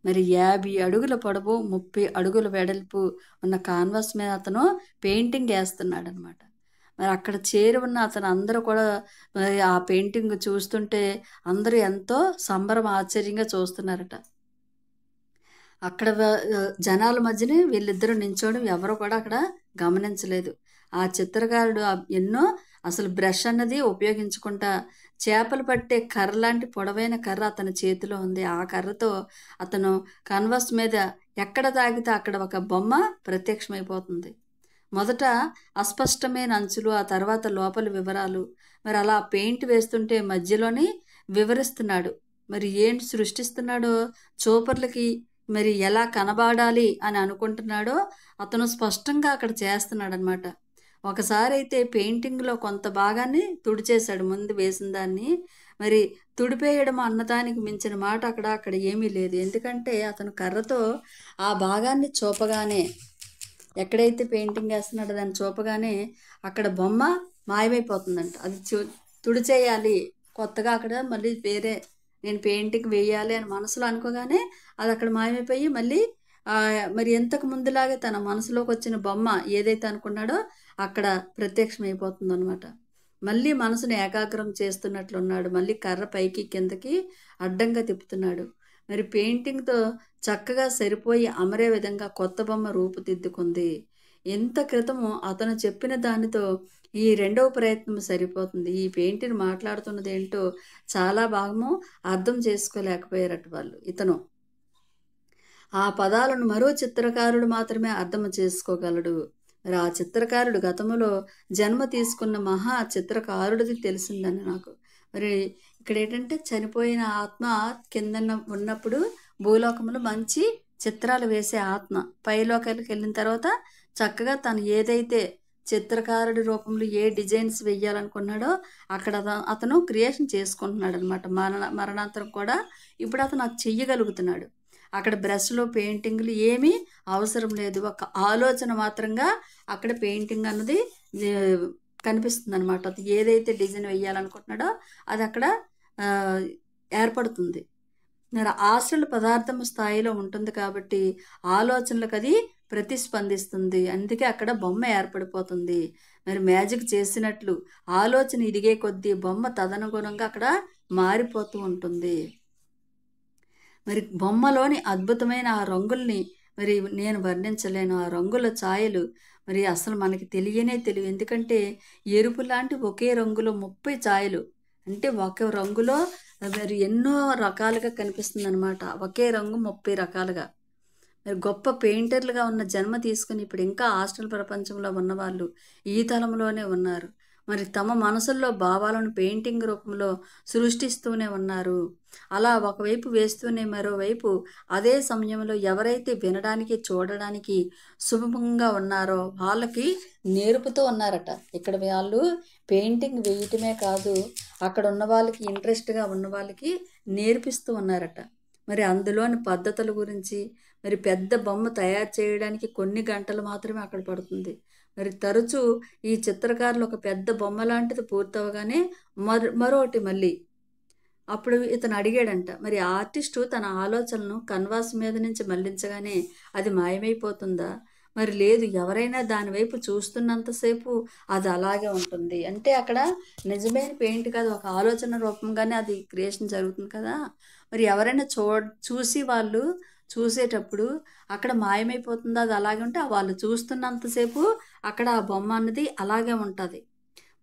మరి 50 అడుగుల పొడవు, 30 అడుగుల వెడల్పు ఉన్న కాన్వాస్ మీద అతను పెయింటింగ్ వేస్తున్నాడనమాట. మరి అక్కడ చేరి ఉన్న అతను అందరూ కూడా మరి ఆ పెయింటింగ్ చూస్తుంటే అందరూ ఎంతో సంబరం ఆశ్చర్యంగా చూస్తున్నారట. అక్కడ జనాల మధ్యనే వీళ్ళిద్దరూ నించోవడం ఎవరు కూడా అక్కడ గమనించలేదు. ఆ చిత్రకారుడు ఎన్నో అసలు బ్రష్ అన్నది ఉపయోగించకుండా చేపలు పట్టే కర్ర లాంటి పొడవైన కర్ర అతని చేతిలో ఉంది. ఆ కర్రతో అతను కన్వాస్ మీద ఎక్కడ తాగితే అక్కడ ఒక బొమ్మ ప్రత్యక్షమైపోతుంది. మొదట అస్పష్టమైన అంచులు, ఆ తర్వాత లోపల వివరాలు. మరి అలా పెయింట్ వేస్తుంటే మధ్యలోని వివరిస్తున్నాడు. మరి ఏంటి సృష్టిస్తున్నాడో చూపర్లకి మరి ఎలా కనబడాలి అని అనుకుంటున్నాడో అతను స్పష్టంగా అక్కడ చేస్తున్నాడనమాట. ఒకసారి అయితే పెయింటింగ్లో కొంత భాగాన్ని తుడిచేశాడు ముందు వేసిన దాన్ని. మరి తుడిపేయడం అన్నదానికి మించిన మాట అక్కడ ఏమీ లేదు. ఎందుకంటే అతను కర్రతో ఆ భాగాన్ని చూపగానే, ఎక్కడైతే పెయింటింగ్ వేస్తున్నాడో దాన్ని చూపగానే అక్కడ బొమ్మ మాయమైపోతుందంట. అది తుడిచేయాలి, కొత్తగా అక్కడ మళ్ళీ వేరే నేను పెయింటింగ్ వేయాలి అని మనసులో అనుకోగానే అది అక్కడ మాయమైపోయి మళ్ళీ మరి ఎంతకు ముందులాగే తన మనసులోకి వచ్చిన బొమ్మ ఏదైతే అనుకున్నాడో అక్కడ ప్రత్యక్షమైపోతుంది అనమాట. మళ్ళీ మనసును ఏకాగ్రం చేస్తున్నట్లున్నాడు. మళ్ళీ కర్ర పైకి కిందకి అడ్డంగా తిప్పుతున్నాడు. మరి పెయింటింగ్తో చక్కగా సరిపోయి అమరే విధంగా కొత్త బొమ్మ రూపుదిద్దుకుంది. ఎంత క్రితము అతను చెప్పిన దానితో ఈ రెండవ ప్రయత్నం సరిపోతుంది. ఈ పెయింటింగ్ మాట్లాడుతున్నది ఏంటో చాలా భాగము అర్థం చేసుకోలేకపోయారట వాళ్ళు. ఇతను ఆ పదాలను మరో చిత్రకారుడు మాత్రమే అర్థం చేసుకోగలడు. మరి ఆ చిత్రకారుడు గతంలో జన్మ తీసుకున్న మహా చిత్రకారుడిది తెలిసిందని నాకు. మరి ఇక్కడ ఏంటంటే చనిపోయిన ఆత్మ కింద ఉన్నప్పుడు భూలోకంలో మంచి చిత్రాలు వేసే ఆత్మ పైలోకాలకు వెళ్ళిన తర్వాత చక్కగా తను ఏదైతే చిత్రకారుడి రూపంలో ఏ డిజైన్స్ వేయాలనుకున్నాడో అక్కడ అతను క్రియేషన్ చేసుకుంటున్నాడు అనమాట. మరణాంతరం కూడా ఇప్పుడు అతను అది చెయ్యగలుగుతున్నాడు. అక్కడ బ్రష్లు పెయింటింగ్లు ఏమీ అవసరం లేదు. ఒక ఆలోచన మాత్రంగా అక్కడ పెయింటింగ్ అన్నది కనిపిస్తుంది అనమాట. అది ఏదైతే డిజైన్ వేయాలనుకుంటున్నాడో అది అక్కడ ఏర్పడుతుంది. మరి ఆశలు పదార్థం స్థాయిలో ఉంటుంది కాబట్టి ఆలోచనలకు అది ప్రతిస్పందిస్తుంది. అందుకే అక్కడ బొమ్మ ఏర్పడిపోతుంది. మరి మ్యాజిక్ చేసినట్లు ఆలోచన ఇదిగే కొద్దీ బొమ్మ తదనుగుణంగా అక్కడ మారిపోతూ ఉంటుంది. మరి బొమ్మలోని అద్భుతమైన ఆ రంగుల్ని మరి నేను వర్ణించలేను. ఆ రంగుల ఛాయలు మరి అసలు మనకి తెలియవు. ఎందుకంటే ఎరుపు లాంటి ఒకే రంగులో 30 ఛాయలు, అంటే ఒక రంగులో మరి ఎన్నో రకాలుగా కనిపిస్తుంది అనమాట. ఒకే రంగు 30 రకాలుగా. మరి గొప్ప పెయింటర్లుగా ఉన్న జన్మ తీసుకుని ఇప్పుడు ఇంకా హాస్టల్ ప్రపంచంలో ఉన్నవాళ్ళు ఈ తలంలోనే ఉన్నారు. మరి తమ మనసుల్లో భావాలను పెయింటింగ్ రూపంలో సృష్టిస్తూనే ఉన్నారు. అలా ఒకవైపు వేస్తూనే మరోవైపు అదే సమయంలో ఎవరైతే వినడానికి చూడడానికి సులభంగా ఉన్నారో వాళ్ళకి నేర్పుతూ ఉన్నారట. ఇక్కడ వాళ్ళు పెయింటింగ్ వేయటమే కాదు, అక్కడ ఉన్న వాళ్ళకి ఇంట్రెస్ట్గా ఉన్న వాళ్ళకి నేర్పిస్తూ ఉన్నారట. మరి అందులోని పద్ధతుల గురించి, మరి పెద్ద బొమ్మ తయారు చేయడానికి కొన్ని గంటలు మాత్రమే అక్కడ పడుతుంది. మరి తరచూ ఈ చిత్రకారులు ఒక పెద్ద బొమ్మ లాంటిది పూర్తవగానే మరోటి మళ్ళీ అప్పుడు ఇతను అడిగాడంట, మరి ఆర్టిస్టు తన ఆలోచనను కన్వాస్ మీద నుంచి మళ్లించగానే అది మాయమైపోతుందా? మరి లేదు, ఎవరైనా దాని వైపు చూస్తున్నంతసేపు అది అలాగే ఉంటుంది. అంటే అక్కడ నిజమైన పెయింట్ కాదు, ఒక ఆలోచన రూపంగానే అది క్రియేషన్ జరుగుతుంది కదా. మరి ఎవరైనా చూసి వాళ్ళు చూసేటప్పుడు అక్కడ మాయమైపోతుంది. అది అలాగే ఉంటే వాళ్ళు చూస్తున్నంతసేపు అక్కడ ఆ బొమ్మ అన్నది అలాగే ఉంటుంది.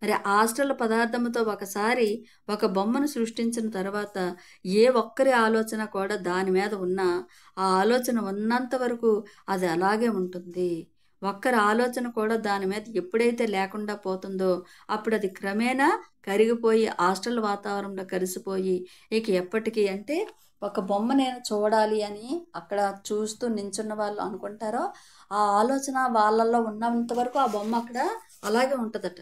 మరి హాస్టల్ పదార్థముతో ఒకసారి ఒక బొమ్మను సృష్టించిన తర్వాత ఏ ఒక్కరి ఆలోచన కూడా దాని మీద ఉన్నా ఆ ఆలోచన ఉన్నంత వరకు అది అలాగే ఉంటుంది. ఒక్కరి ఆలోచన కూడా దాని మీద ఎప్పుడైతే లేకుండా పోతుందో అప్పుడు అది క్రమేణా కరిగిపోయి హాస్టల్ వాతావరణంలో కలిసిపోయి ఇక ఎప్పటికీ అంటే ఒక బొమ్మ నేను చూడాలి అని అక్కడ చూస్తూ నించున్న వాళ్ళు అనుకుంటారో ఆ ఆలోచన వాళ్ళల్లో ఉన్నంత వరకు ఆ బొమ్మ అక్కడ అలాగే ఉంటుందట.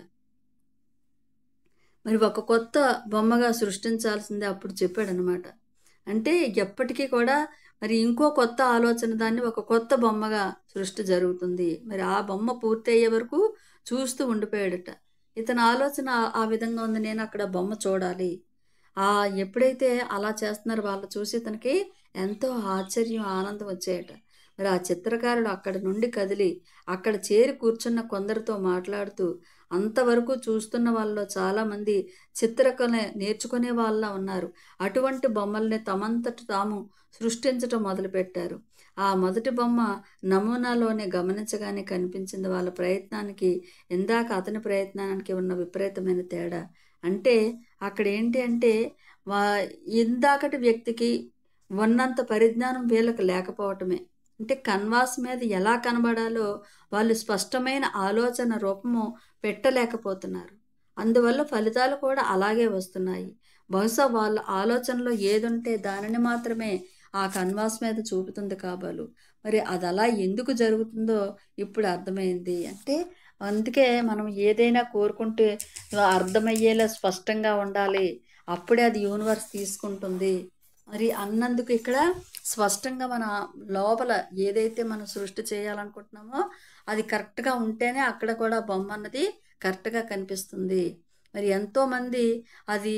మరి ఒక కొత్త బొమ్మగా సృష్టించాల్సిందే అప్పుడు చెప్పాడనమాట. అంటే ఎప్పటికీ కూడా మరి ఇంకో కొత్త ఆలోచన దాన్ని ఒక కొత్త బొమ్మగా సృష్టి జరుగుతుంది. మరి ఆ బొమ్మ పూర్తయ్యే వరకు చూస్తూ ఉండిపోయాడట. ఇతని ఆలోచన ఆ విధంగా ఉంది. నేను అక్కడ బొమ్మ చూడాలి. ఎప్పుడైతే అలా చేస్తున్నారో వాళ్ళు చూసి ఇతనికి ఎంతో ఆశ్చర్యం, ఆనందం వచ్చాయట. మరి ఆ చిత్రకారుడు అక్కడి నుండి కదిలి అక్కడ చేరి కూర్చున్న కొందరితో మాట్లాడుతూ అంతవరకు చూస్తున్న వాళ్ళలో చాలామంది చిత్రకళ నేర్చుకునే వాళ్ళ ఉన్నారు. అటువంటి బొమ్మల్ని తమంతట తాము సృష్టించటం మొదలుపెట్టారు. ఆ మొదటి బొమ్మ నమూనాలోనే గమనించగానే కనిపించింది వాళ్ళ ప్రయత్నానికి ఇందాక అతని ప్రయత్నానికి ఉన్న విపరీతమైన తేడా. అంటే అక్కడ ఏంటి అంటే వా ఇందాకటి వ్యక్తికి ఉన్నంత పరిజ్ఞానం వీళ్ళకి లేకపోవటమే. అంటే కన్వాస్ మీద ఎలా కనబడాలో వాళ్ళు స్పష్టమైన ఆలోచన రూపము పెట్టలేకపోతున్నారు. అందువల్ల ఫలితాలు కూడా అలాగే వస్తున్నాయి. బహుశా వాళ్ళ ఆలోచనలో ఏదుంటే దానిని మాత్రమే ఆ కన్వాస్ మీద చూపుతుంది కాబోలు. మరి అది అలా ఎందుకు జరుగుతుందో ఇప్పుడు అర్థమైంది. అంటే అందుకే మనం ఏదైనా కోరుకుంటే అర్థమయ్యేలా స్పష్టంగా ఉండాలి. అప్పుడే అది యూనివర్స్ తీసుకుంటుంది. మరి అన్నందుకు ఇక్కడ స్పష్టంగా మన లోపల ఏదైతే మనం సృష్టి చేయాలనుకుంటున్నామో అది కరెక్ట్గా ఉంటేనే అక్కడ కూడా బొమ్మ అన్నది కరెక్ట్గా కనిపిస్తుంది. మరి ఎంతోమంది అది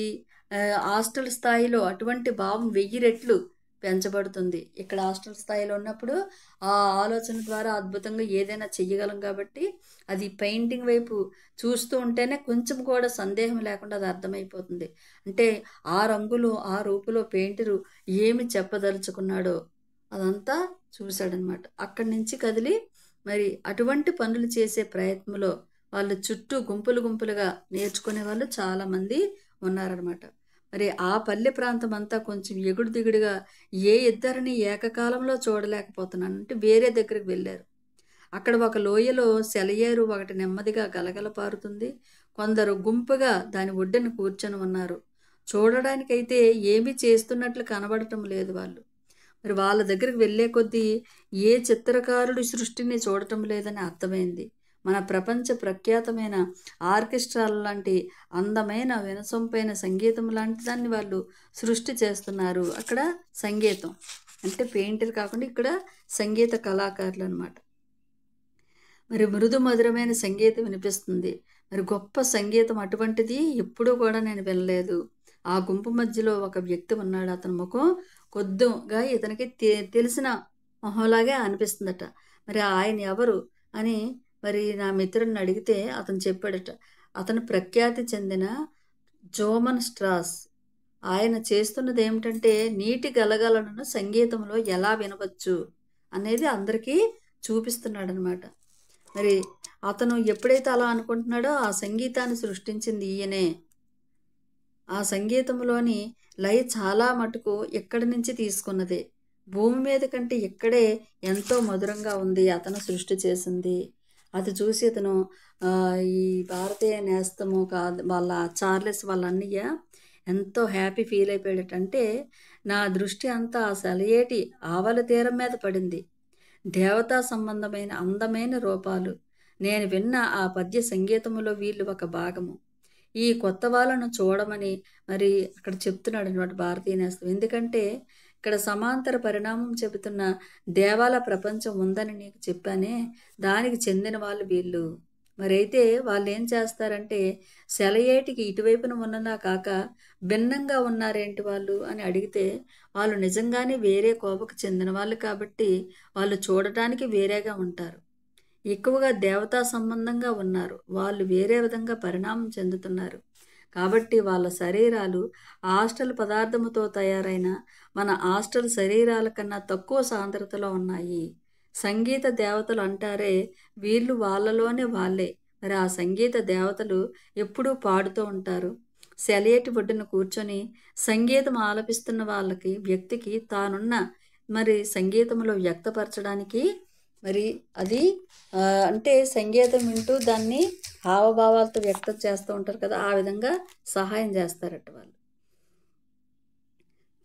హాస్టల్ స్థాయిలో అటువంటి భావం 1000 రెట్లు పెంచబడుతుంది. ఇక్కడ హాస్టల్ స్థాయిలో ఉన్నప్పుడు ఆ ఆలోచన ద్వారా అద్భుతంగా ఏదైనా చెయ్యగలం కాబట్టి అది పెయింటింగ్ వైపు చూస్తూ ఉంటేనే కొంచెం కూడా సందేహం లేకుండా అది అర్థమైపోతుంది. అంటే ఆ రంగులు ఆ రూపులో పెయింటరు ఏమి చెప్పదలుచుకున్నాడో అదంతా చూశాడనమాట. అక్కడి నుంచి కదిలి మరి అటువంటి పనులు చేసే ప్రయత్నంలో వాళ్ళు చుట్టూ గుంపులు గుంపులుగా నేర్చుకునే వాళ్ళు చాలామంది ఉన్నారనమాట. మరి ఆ పల్లె ప్రాంతం అంతా కొంచెం ఎగుడు దిగుడుగా ఏ ఇద్దరిని ఏకకాలంలో చూడలేకపోతున్నాను అంటే వేరే దగ్గరికి వెళ్ళారు. అక్కడ ఒక లోయలో సెలయేరు ఒకటి నెమ్మదిగా గలగల పారుతుంది. కొందరు గుంపుగా దాని ఒడ్డున కూర్చొని ఉన్నారు. చూడడానికైతే ఏమీ చేస్తున్నట్లు కనబడటం లేదు వాళ్ళు. మరి వాళ్ళ దగ్గరికి వెళ్ళే కొద్దీ ఏ చిత్రకారుడి సృష్టిని చూడటం లేదని అర్థమైంది. మన ప్రపంచ ప్రఖ్యాతమైన ఆర్కెస్ట్రాల లాంటి అందమైన వినసొంపైన సంగీతం లాంటి దాన్ని వాళ్ళు సృష్టి చేస్తున్నారు. అక్కడ సంగీతం అంటే పెయింటర్ కాకుండా ఇక్కడ సంగీత కళాకారులు అనమాట. మరి మృదు మధురమైన సంగీతం వినిపిస్తుంది. మరి గొప్ప సంగీతం అటువంటిది ఎప్పుడూ కూడా నేను వినలేదు. ఆ గుంపు మధ్యలో ఒక వ్యక్తి ఉన్నాడు. అతని ముఖం కొద్దిగా ఇతనికి తెలిసిన మొహంలాగే అనిపిస్తుందట. మరి ఆయన ఎవరు అని మరి నా మిత్రుడిని అడిగితే అతను చెప్పాడట. అతను ప్రఖ్యాతి చెందిన జోమన్ స్ట్రాస్. ఆయన చేస్తున్నది ఏమిటంటే నీటి గలగలను సంగీతంలో ఎలా వినవచ్చు అనేది అందరికీ చూపిస్తున్నాడనమాట. మరి అతను ఎప్పుడైతే అలా అనుకుంటున్నాడో ఆ సంగీతాన్ని సృష్టించింది ఈయనే. ఆ సంగీతంలోని లయ చాలా మటుకు ఇక్కడి నుంచి తీసుకున్నదే. భూమి మీద కంటే ఇక్కడే ఎంతో మధురంగా ఉంది అతను సృష్టి చేసింది. అది చూసి అతను ఈ భారతీయ నేస్తము కాదు వాళ్ళ చార్లెస్ వాళ్ళ అన్నయ్య ఎంతో హ్యాపీ ఫీల్ అయిపోయాడట. అంటే నా దృష్టి అంతా ఆ సెలయేటి ఆవల తీరం మీద పడింది. దేవతా సంబంధమైన అందమైన రూపాలు. నేను విన్న ఆ పద్య సంగీతములో వీళ్ళు ఒక భాగము. ఈ కొత్త వాళ్ళను చూడమని మరి అక్కడ చెప్తున్నాడు అనమాట భారతీయ నేస్తం. ఎందుకంటే ఇక్కడ సమాంతర పరిణామం చెబుతున్న దేవాల ప్రపంచం ఉందని నీకు చెప్పానే, దానికి చెందిన వాళ్ళు వీళ్ళు. మరైతే వాళ్ళు ఏం చేస్తారంటే సెలయేటికి ఇటువైపున ఉన్నదా కాక భిన్నంగా ఉన్నారేంటి వాళ్ళు అని అడిగితే వాళ్ళు నిజంగానే వేరే కోవకు చెందిన వాళ్ళు కాబట్టి వాళ్ళు చూడటానికి వేరేగా ఉంటారు. ఎక్కువగా దేవతా సంబంధంగా ఉన్నారు. వాళ్ళు వేరే విధంగా పరిణామం చెందుతున్నారు. కాబట్టి వాళ్ళ శరీరాలు హాస్టల్ పదార్థముతో తయారైన మన హాస్టల్ శరీరాల కన్నా తక్కువ సాంద్రతలో ఉన్నాయి. సంగీత దేవతలు అంటారే, వీళ్ళు వాళ్ళలోనే వాళ్ళే. మరి ఆ సంగీత దేవతలు ఎప్పుడూ పాడుతూ ఉంటారు. సెలయేటి ఒడ్డున కూర్చొని సంగీతం ఆలపిస్తున్న వాళ్ళకి, వ్యక్తికి తానున్న మరి సంగీతంలో వ్యక్తపరచడానికి మరి అది అంటే సంగీతం వింటూ దాన్ని హావభావాలతో వ్యక్తం చేస్తూ ఉంటారు కదా, ఆ విధంగా సహాయం చేస్తారట వాళ్ళు.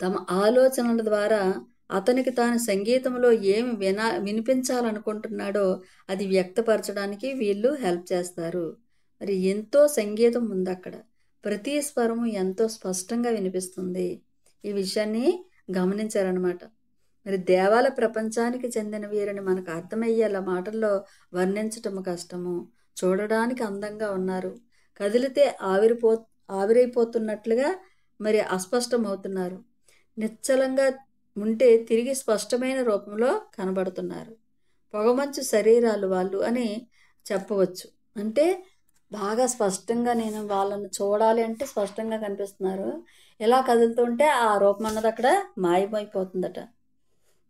తమ ఆలోచనల ద్వారా అతనికి తాను సంగీతంలో ఏమి వినిపించాలనుకుంటున్నాడో అది వ్యక్తపరచడానికి వీళ్ళు హెల్ప్ చేస్తారు. మరి ఎంతో సంగీతం ఉంది అక్కడ. ప్రతి స్వరము ఎంతో స్పష్టంగా వినిపిస్తుంది. ఈ విషయాన్ని గమనించారనమాట. మరి దేవాల ప్రపంచానికి చెందిన వీరిని మనకు అర్థమయ్యేలా మాటల్లో వర్ణించటం కష్టము. చూడడానికి అందంగా ఉన్నారు, కదిలితే ఆవిరైపోతున్నట్లుగా మరి అస్పష్టమవుతున్నారు. నిశ్చలంగా ఉంటే తిరిగి స్పష్టమైన రూపంలో కనబడుతున్నారు. పొగమంచు శరీరాలు వాళ్ళు అని చెప్పవచ్చు. అంటే బాగా స్పష్టంగా నేను వాళ్ళని చూడాలి అంటే స్పష్టంగా కనిపిస్తున్నారు. ఇలా కదులుతుంటే ఆ రూపం అన్నది అక్కడ మాయమైపోతుందట.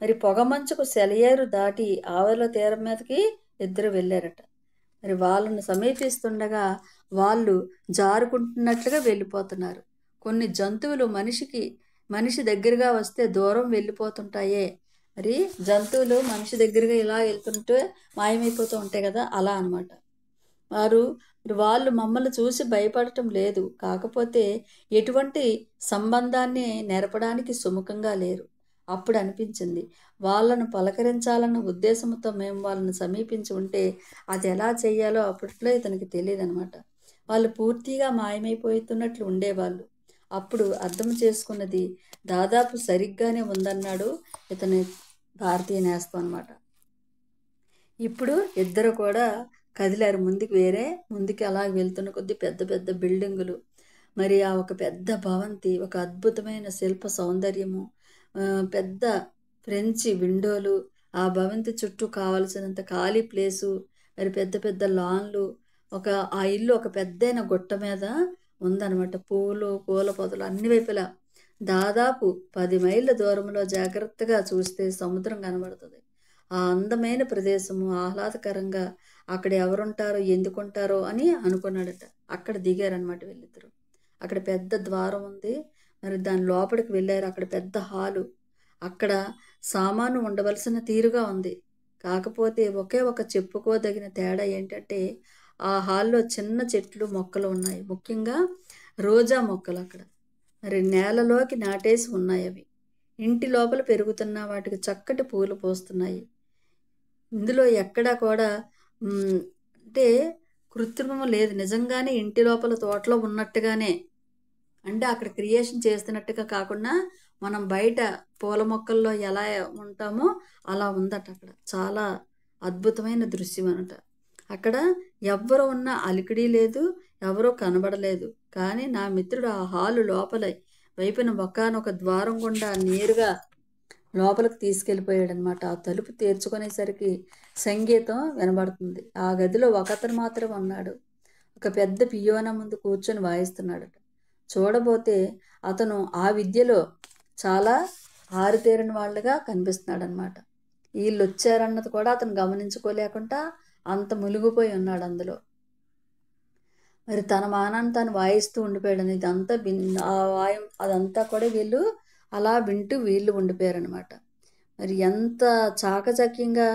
మరి పొగమంచుకు సెలయేరు దాటి ఆవల తీరం మీదకి ఇద్దరు వెళ్ళారట. మరి వాళ్ళను సమీపిస్తుండగా వాళ్ళు జారుకుంటున్నట్లుగా వెళ్ళిపోతున్నారు. కొన్ని జంతువులు మనిషి దగ్గరగా వస్తే దూరం వెళ్ళిపోతుంటాయే. మరి జంతువులు మనిషి దగ్గరగా ఇలా వెళ్తుంటే మాయమైపోతూ ఉంటాయి కదా, అలా అనమాట. వాళ్ళు మమ్మల్ని చూసి భయపడటం లేదు, కాకపోతే ఎటువంటి సంబంధాన్ని నెరపడానికి సుముఖంగా లేరు. అప్పుడు అనిపించింది, వాళ్ళను పలకరించాలన్న ఉద్దేశంతో మేము వాళ్ళని సమీపించి ఉంటే అది ఎలా చేయాలో అప్పట్లో ఇతనికి తెలియదు అనమాట. వాళ్ళు పూర్తిగా మాయమైపోతున్నట్లు ఉండేవాళ్ళు. అప్పుడు అర్థం చేసుకున్నది దాదాపు సరిగ్గానే ఉందన్నాడు ఇతని భారతీయ నేస్తం అనమాట. ఇప్పుడు ఇద్దరు కూడా కదిలారు ముందుకి అలా వెళ్తున్న కొద్దీ పెద్ద పెద్ద బిల్డింగులు, మరి ఆ ఒక పెద్ద భవంతి, ఒక అద్భుతమైన శిల్ప సౌందర్యము, పెద్ద ఫ్రెంచి విండోలు, ఆ భవంతి చుట్టూ కావలసినంత ఖాళీ ప్లేసు, మరి పెద్ద పెద్ద లాన్లు, ఆ ఇల్లు ఒక పెద్దైన గుట్ట మీద ఉందన్నమాట. పూల పొదలు అన్ని వైపులా. దాదాపు 10 మైళ్ళ దూరంలో జాగ్రత్తగా చూస్తే సముద్రం కనబడుతుంది. ఆ అందమైన ప్రదేశము ఆహ్లాదకరంగా, అక్కడ ఎవరుంటారో ఎందుకుంటారో అని అనుకున్నాడట. అక్కడ దిగారనమాట వీళ్ళిద్దరు. అక్కడ పెద్ద ద్వారం ఉంది. మరి దాని లోపలికి వెళ్ళారు. అక్కడ పెద్ద హాలు, అక్కడ సామాను ఉండవలసిన తీరుగా ఉంది. కాకపోతే ఒక చెప్పుకోదగిన తేడా ఏంటంటే ఆ హాల్లో చిన్న చెట్లు మొక్కలు ఉన్నాయి. ముఖ్యంగా రోజా మొక్కలు అక్కడ మరి నేలలోకి నాటేసి ఉన్నాయి. అవి ఇంటి లోపల పెరుగుతున్న వాటికి చక్కటి పూలు పోస్తున్నాయి. ఇందులో ఎక్కడా కూడా అంటే కృత్రిమం లేదు, నిజంగానే ఇంటి లోపల తోటలో ఉన్నట్టుగానే, అంటే అక్కడ క్రియేషన్ చేస్తున్నట్టుగా కాకుండా మనం బయట పూల మొక్కల్లో ఎలా ఉంటామో అలా ఉందట. అక్కడ చాలా అద్భుతమైన దృశ్యం అనట. అక్కడ ఎవ్వరు ఉన్న అలికిడి లేదు, ఎవరో కనబడలేదు. కానీ నా మిత్రుడు ఆ హాలు లోపల వైపున ఒకానొక ద్వారం గుండా నేరుగా లోపలికి తీసుకెళ్ళిపోయాడనమాట. ఆ తలుపు తెరుచుకునేసరికి సంగీతం వినబడుతుంది. ఆ గదిలో ఒకతను మాత్రం ఉన్నాడు. ఒక పెద్ద పియోనా ముందు కూర్చొని వాయిస్తున్నాడట. చూడబోతే అతను ఆ విద్యలో చాలా ఆరితేరిన వాళ్ళుగా కనిపిస్తున్నాడు అనమాట. వీళ్ళు వచ్చారన్నది కూడా అతను గమనించుకోలేకుండా అంత మునిగిపోయి ఉన్నాడు అందులో. మరి తన మానాన్ని తాను వాయిస్తూ ఉండిపోయాడని ఇదంతా అదంతా కూడా వీళ్ళు అలా వింటూ వీళ్ళు ఉండిపోయారనమాట. మరి ఎంత చాకచక్యంగా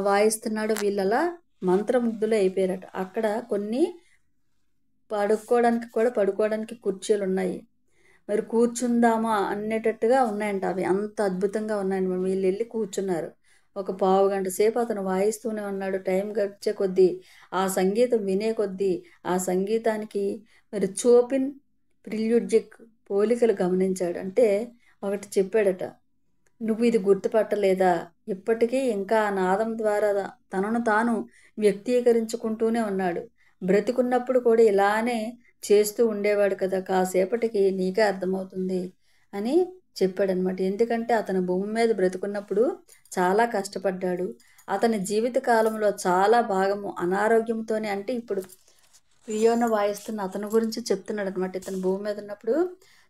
వాయిస్తున్నాడో వీళ్ళు అలా మంత్రముగ్ధులు అయిపోయారట. అక్కడ కొన్ని పడుకోవడానికి కుర్చీలు ఉన్నాయి. మరి కూర్చుందామా అనేటట్టుగా ఉన్నాయంట. అవి అంత అద్భుతంగా ఉన్నాయండి. వీళ్ళు వెళ్ళి కూర్చున్నారు. ఒక పావు గంట సేపు అతను వాయిస్తూనే ఉన్నాడు. టైం గడిచే కొద్దీ, ఆ సంగీతం వినే కొద్దీ, ఆ సంగీతానికి మరి చోపిన్ ప్రిల్యూడ్జిక్ పోలికలు గమనించాడు. అంటే ఒకటి చెప్పాడట, నువ్వు ఇది గుర్తుపట్టలేదా? ఇప్పటికీ ఇంకా ఆ నాదం ద్వారా తనను తాను వ్యక్తీకరించుకుంటూనే ఉన్నాడు. బ్రతికున్నప్పుడు కూడా ఇలానే చేస్తూ ఉండేవాడు కదా, కాసేపటికి నీకే అర్థమవుతుంది అని చెప్పాడనమాట. ఎందుకంటే అతను భూమి మీద బ్రతుకున్నప్పుడు చాలా కష్టపడ్డాడు. అతని జీవిత కాలంలో చాలా భాగము అనారోగ్యంతోనే, అంటే ఇప్పుడు పియానో వాయిస్తున్న అతని గురించి చెప్తున్నాడు అనమాట. ఇతను భూమి మీద ఉన్నప్పుడు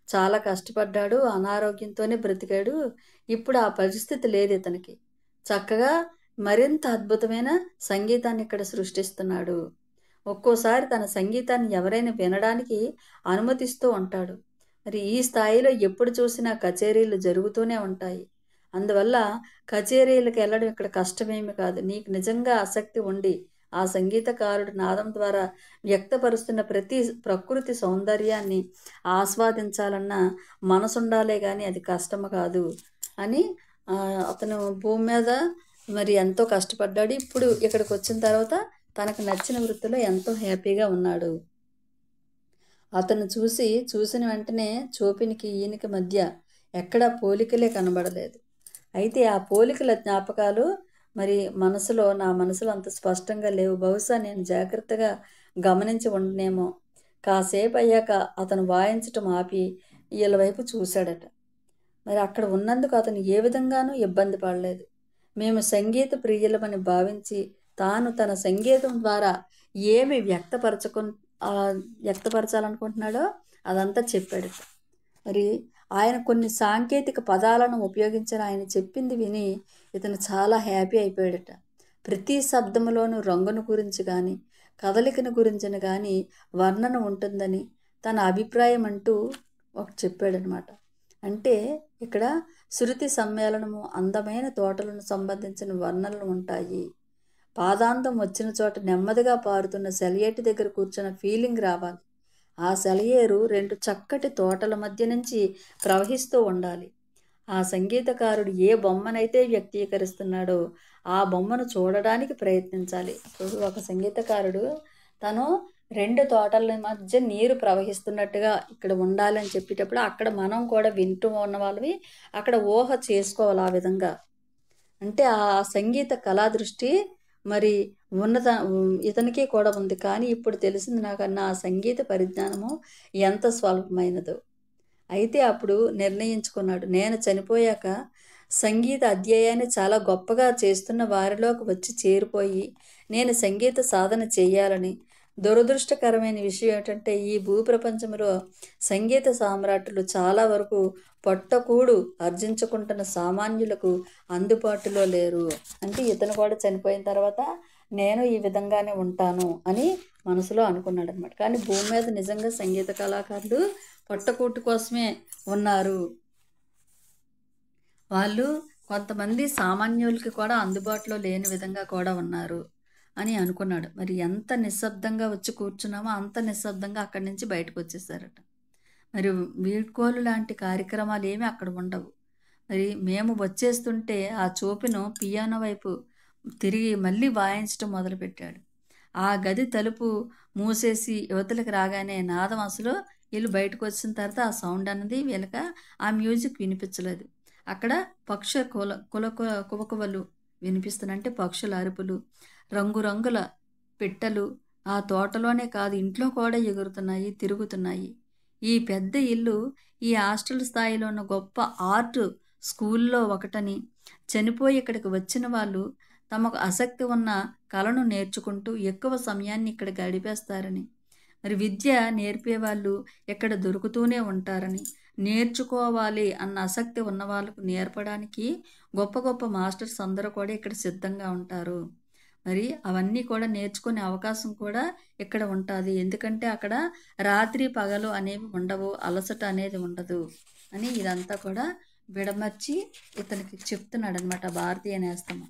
చాలా కష్టపడ్డాడు, అనారోగ్యంతోనే బ్రతికాడు. ఇప్పుడు ఆ పరిస్థితి లేదు ఇతనికి. చక్కగా మరింత అద్భుతమైన సంగీతాన్ని ఇక్కడ సృష్టిస్తున్నాడు. ఒక్కోసారి తన సంగీతాన్ని ఎవరైనా వినడానికి అనుమతిస్తూ ఉంటాడు. మరి ఈ స్థాయిలో ఎప్పుడు చూసినా కచేరీలు జరుగుతూనే ఉంటాయి. అందువల్ల కచేరీలకు వెళ్ళడం ఇక్కడ కష్టమేమి కాదు. నీకు నిజంగా ఆసక్తి ఉండి ఆ సంగీతకారుడు నాదం ద్వారా వ్యక్తపరుస్తున్న ప్రతి ప్రకృతి సౌందర్యాన్ని ఆస్వాదించాలన్న మనసుండాలే కానీ అది కష్టము కాదు అని అతను భూమి మీద మరి ఎంతో కష్టపడ్డాడు. ఇప్పుడు ఇక్కడికి వచ్చిన తర్వాత తనకు నచ్చిన వృత్తిలో ఎంతో హ్యాపీగా ఉన్నాడు. అతను చూసిన వెంటనే చోపినికి ఈయనకి మధ్య ఎక్కడా పోలికలే కనబడలేదు. అయితే ఆ పోలికల జ్ఞాపకాలు మరి నా మనసులో అంత స్పష్టంగా లేవు. బహుశా నేను జాగ్రత్తగా గమనించి ఉండనేమో. కాసేపు అయ్యాక అతను వాయించటం ఆపి వీళ్ళ వైపు చూశాడట. మరి అక్కడ ఉన్నందుకు అతను ఏ విధంగానూ ఇబ్బంది పడలేదు. మేము సంగీత ప్రియులమని భావించి తాను తన సంగీతం ద్వారా ఏమి వ్యక్తపరచాలనుకుంటున్నాడో అదంతా చెప్పాడు. మరి ఆయన కొన్ని సాంకేతిక పదాలను ఉపయోగించిన ఆయన చెప్పింది విని ఇతను చాలా హ్యాపీ అయిపోయాడట. ప్రతి శబ్దంలోనూ రంగును గురించి కానీ కదలికను గురించిన కానీ వర్ణన ఉంటుందని తన అభిప్రాయం అంటూ చెప్పాడనమాట. అంటే ఇక్కడ శృతి సమ్మేళనము, అందమైన తోటలను సంబంధించిన వర్ణనలు ఉంటాయి. పాదాంతం వచ్చిన చోట నెమ్మదిగా పారుతున్న సెలయేటి దగ్గర కూర్చున్న ఫీలింగ్ రావాలి. ఆ సెలయేరు 2 చక్కటి తోటల మధ్య నుంచి ప్రవహిస్తూ ఉండాలి. ఆ సంగీతకారుడు ఏ బొమ్మనైతే వ్యక్తీకరిస్తున్నాడో ఆ బొమ్మను చూడడానికి ప్రయత్నించాలి. ఇప్పుడు ఒక సంగీతకారుడు తను 2 తోటల మధ్య నీరు ప్రవహిస్తున్నట్టుగా ఇక్కడ ఉండాలని చెప్పేటప్పుడు అక్కడ మనం కూడా వింటూ ఉన్న వాళ్ళవి అక్కడ ఊహ చేసుకోవాలి ఆ విధంగా. అంటే ఆ సంగీత కళా దృష్టి మరి ఇతనికి కూడా ఉంది. కానీ ఇప్పుడు తెలిసింది నాకన్నా ఆ సంగీత పరిజ్ఞానము ఎంత స్వల్పమైనదో. అయితే అప్పుడు నిర్ణయించుకున్నాడు, నేను చనిపోయాక సంగీత అధ్యాయాన్ని చాలా గొప్పగా చేస్తున్న వారిలోకి వచ్చి చేరిపోయి నేను సంగీత సాధన చేయాలని. దురదృష్టకరమైన విషయం ఏంటంటే ఈ భూప్రపంచంలో సంగీత సామ్రాట్టులు చాలా వరకు పొట్టకూడు ఆర్జించుకుంటున్న సామాన్యులకు అందుబాటులో లేరు. అంటే ఇతను కూడా చనిపోయిన తర్వాత నేను ఈ విధంగానే ఉంటాను అని మనసులో అనుకున్నాడు అనమాట. కానీ భూమి మీద నిజంగా సంగీత కళాకారులు పొట్టకూటి కోసమే ఉన్నారు. వాళ్ళు కొంతమంది సామాన్యులకి కూడా అందుబాటులో లేని విధంగా కూడా ఉన్నారు అని అనుకున్నాడు. మరి ఎంత నిశ్శబ్దంగా వచ్చి కూర్చున్నామో అంత నిశ్శబ్దంగా అక్కడి నుంచి బయటకు వచ్చేసారట. మరి వీడ్కోలు లాంటి కార్యక్రమాలు ఏమీ అక్కడ ఉండవు. మరి మేము వచ్చేస్తుంటే ఆ చూపును పియానో వైపు తిరిగి మళ్ళీ వాయించడం మొదలుపెట్టాడు. ఆ గది తలుపు మూసేసి యువతలకు రాగానే నాదం అసలు వీళ్ళు బయటకు వచ్చిన తర్వాత ఆ సౌండ్ అన్నది వీళ్ళకి ఆ మ్యూజిక్ వినిపించలేదు. అక్కడ పక్షుల కువకువలు వినిపిస్తున్నాయి. అంటే పక్షుల అరుపులు, రంగురంగుల పిట్టలు ఆ తోటలోనే కాదు ఇంట్లో కూడా ఎగురుతున్నాయి, తిరుగుతున్నాయి. ఈ పెద్ద ఇల్లు ఈ హాస్టల్ స్థాయిలో ఉన్న గొప్ప ఆర్ట్ స్కూల్లో ఒకటని, చనిపోయి ఇక్కడికి వచ్చిన వాళ్ళు తమకు ఆసక్తి ఉన్న కళను నేర్చుకుంటూ ఎక్కువ సమయాన్ని ఇక్కడ గడిపేస్తారని, మరి విద్య నేర్పేవాళ్ళు ఇక్కడ దొరుకుతూనే ఉంటారని, నేర్చుకోవాలి అన్న ఆసక్తి ఉన్న వాళ్ళకు నేర్పడానికి గొప్ప గొప్ప మాస్టర్స్ అందరూ కూడా ఇక్కడ సిద్ధంగా ఉంటారు. మరి అవన్నీ కూడా నేర్చుకునే అవకాశం కూడా ఇక్కడ ఉంటుంది. ఎందుకంటే అక్కడ రాత్రి పగలు అనేవి ఉండవు, అలసట అనేది ఉండదు అని ఇదంతా కూడా విడమర్చి ఇతనికి చెప్తున్నాడు అనమాట భారతీయ నేస్తము.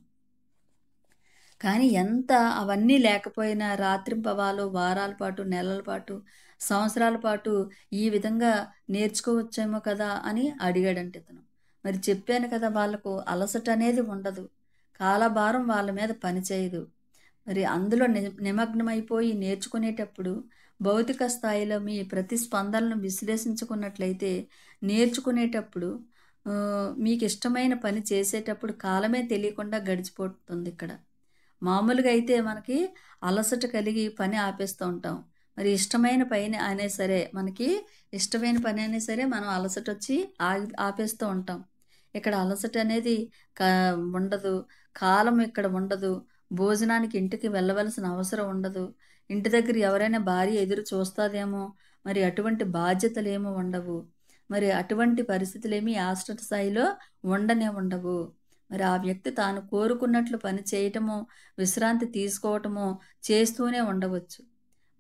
కానీ ఎంత అవన్నీ లేకపోయినా రాత్రింపవాలు వారాల పాటు, నెలల పాటు, సంవత్సరాల పాటు ఈ విధంగా నేర్చుకోవచ్చేమో కదా అని అడిగాడంట ఇతను. మరి చెప్పాను కదా, వాళ్ళకు అలసట అనేది ఉండదు, కాలభారం వాళ్ళ మీద పనిచేయదు. మరి అందులో నిమగ్నమైపోయి నేర్చుకునేటప్పుడు భౌతిక స్థాయిలో మీ ప్రతిస్పందనలను విశ్లేషించుకున్నట్లయితే నేర్చుకునేటప్పుడు మీకు ఇష్టమైన పని చేసేటప్పుడు కాలమే తెలియకుండా గడిచిపోతుంది. ఇక్కడ మామూలుగా అయితే మనకి అలసట కలిగి పని ఆపేస్తూ ఉంటాం. మరి ఇష్టమైన పని అయినా సరే మనం అలసట వచ్చి ఆపేస్తూ ఉంటాం. ఇక్కడ అలసట అనేది ఉండదు, కాలం ఇక్కడ ఉండదు, భోజనానికి ఇంటికి వెళ్ళవలసిన అవసరం ఉండదు. ఇంటి దగ్గర ఎవరైనా భార్య ఎదురు చూస్తాదేమో, మరి అటువంటి బాధ్యతలేమో ఉండవు. మరి అటువంటి పరిస్థితులేమీ ఆశ్రిత స్థాయిలో ఉండనే ఉండవు. మరి ఆ వ్యక్తి తాను కోరుకున్నట్లు పని చేయటమో, విశ్రాంతి తీసుకోవటమో చేస్తూనే ఉండవచ్చు.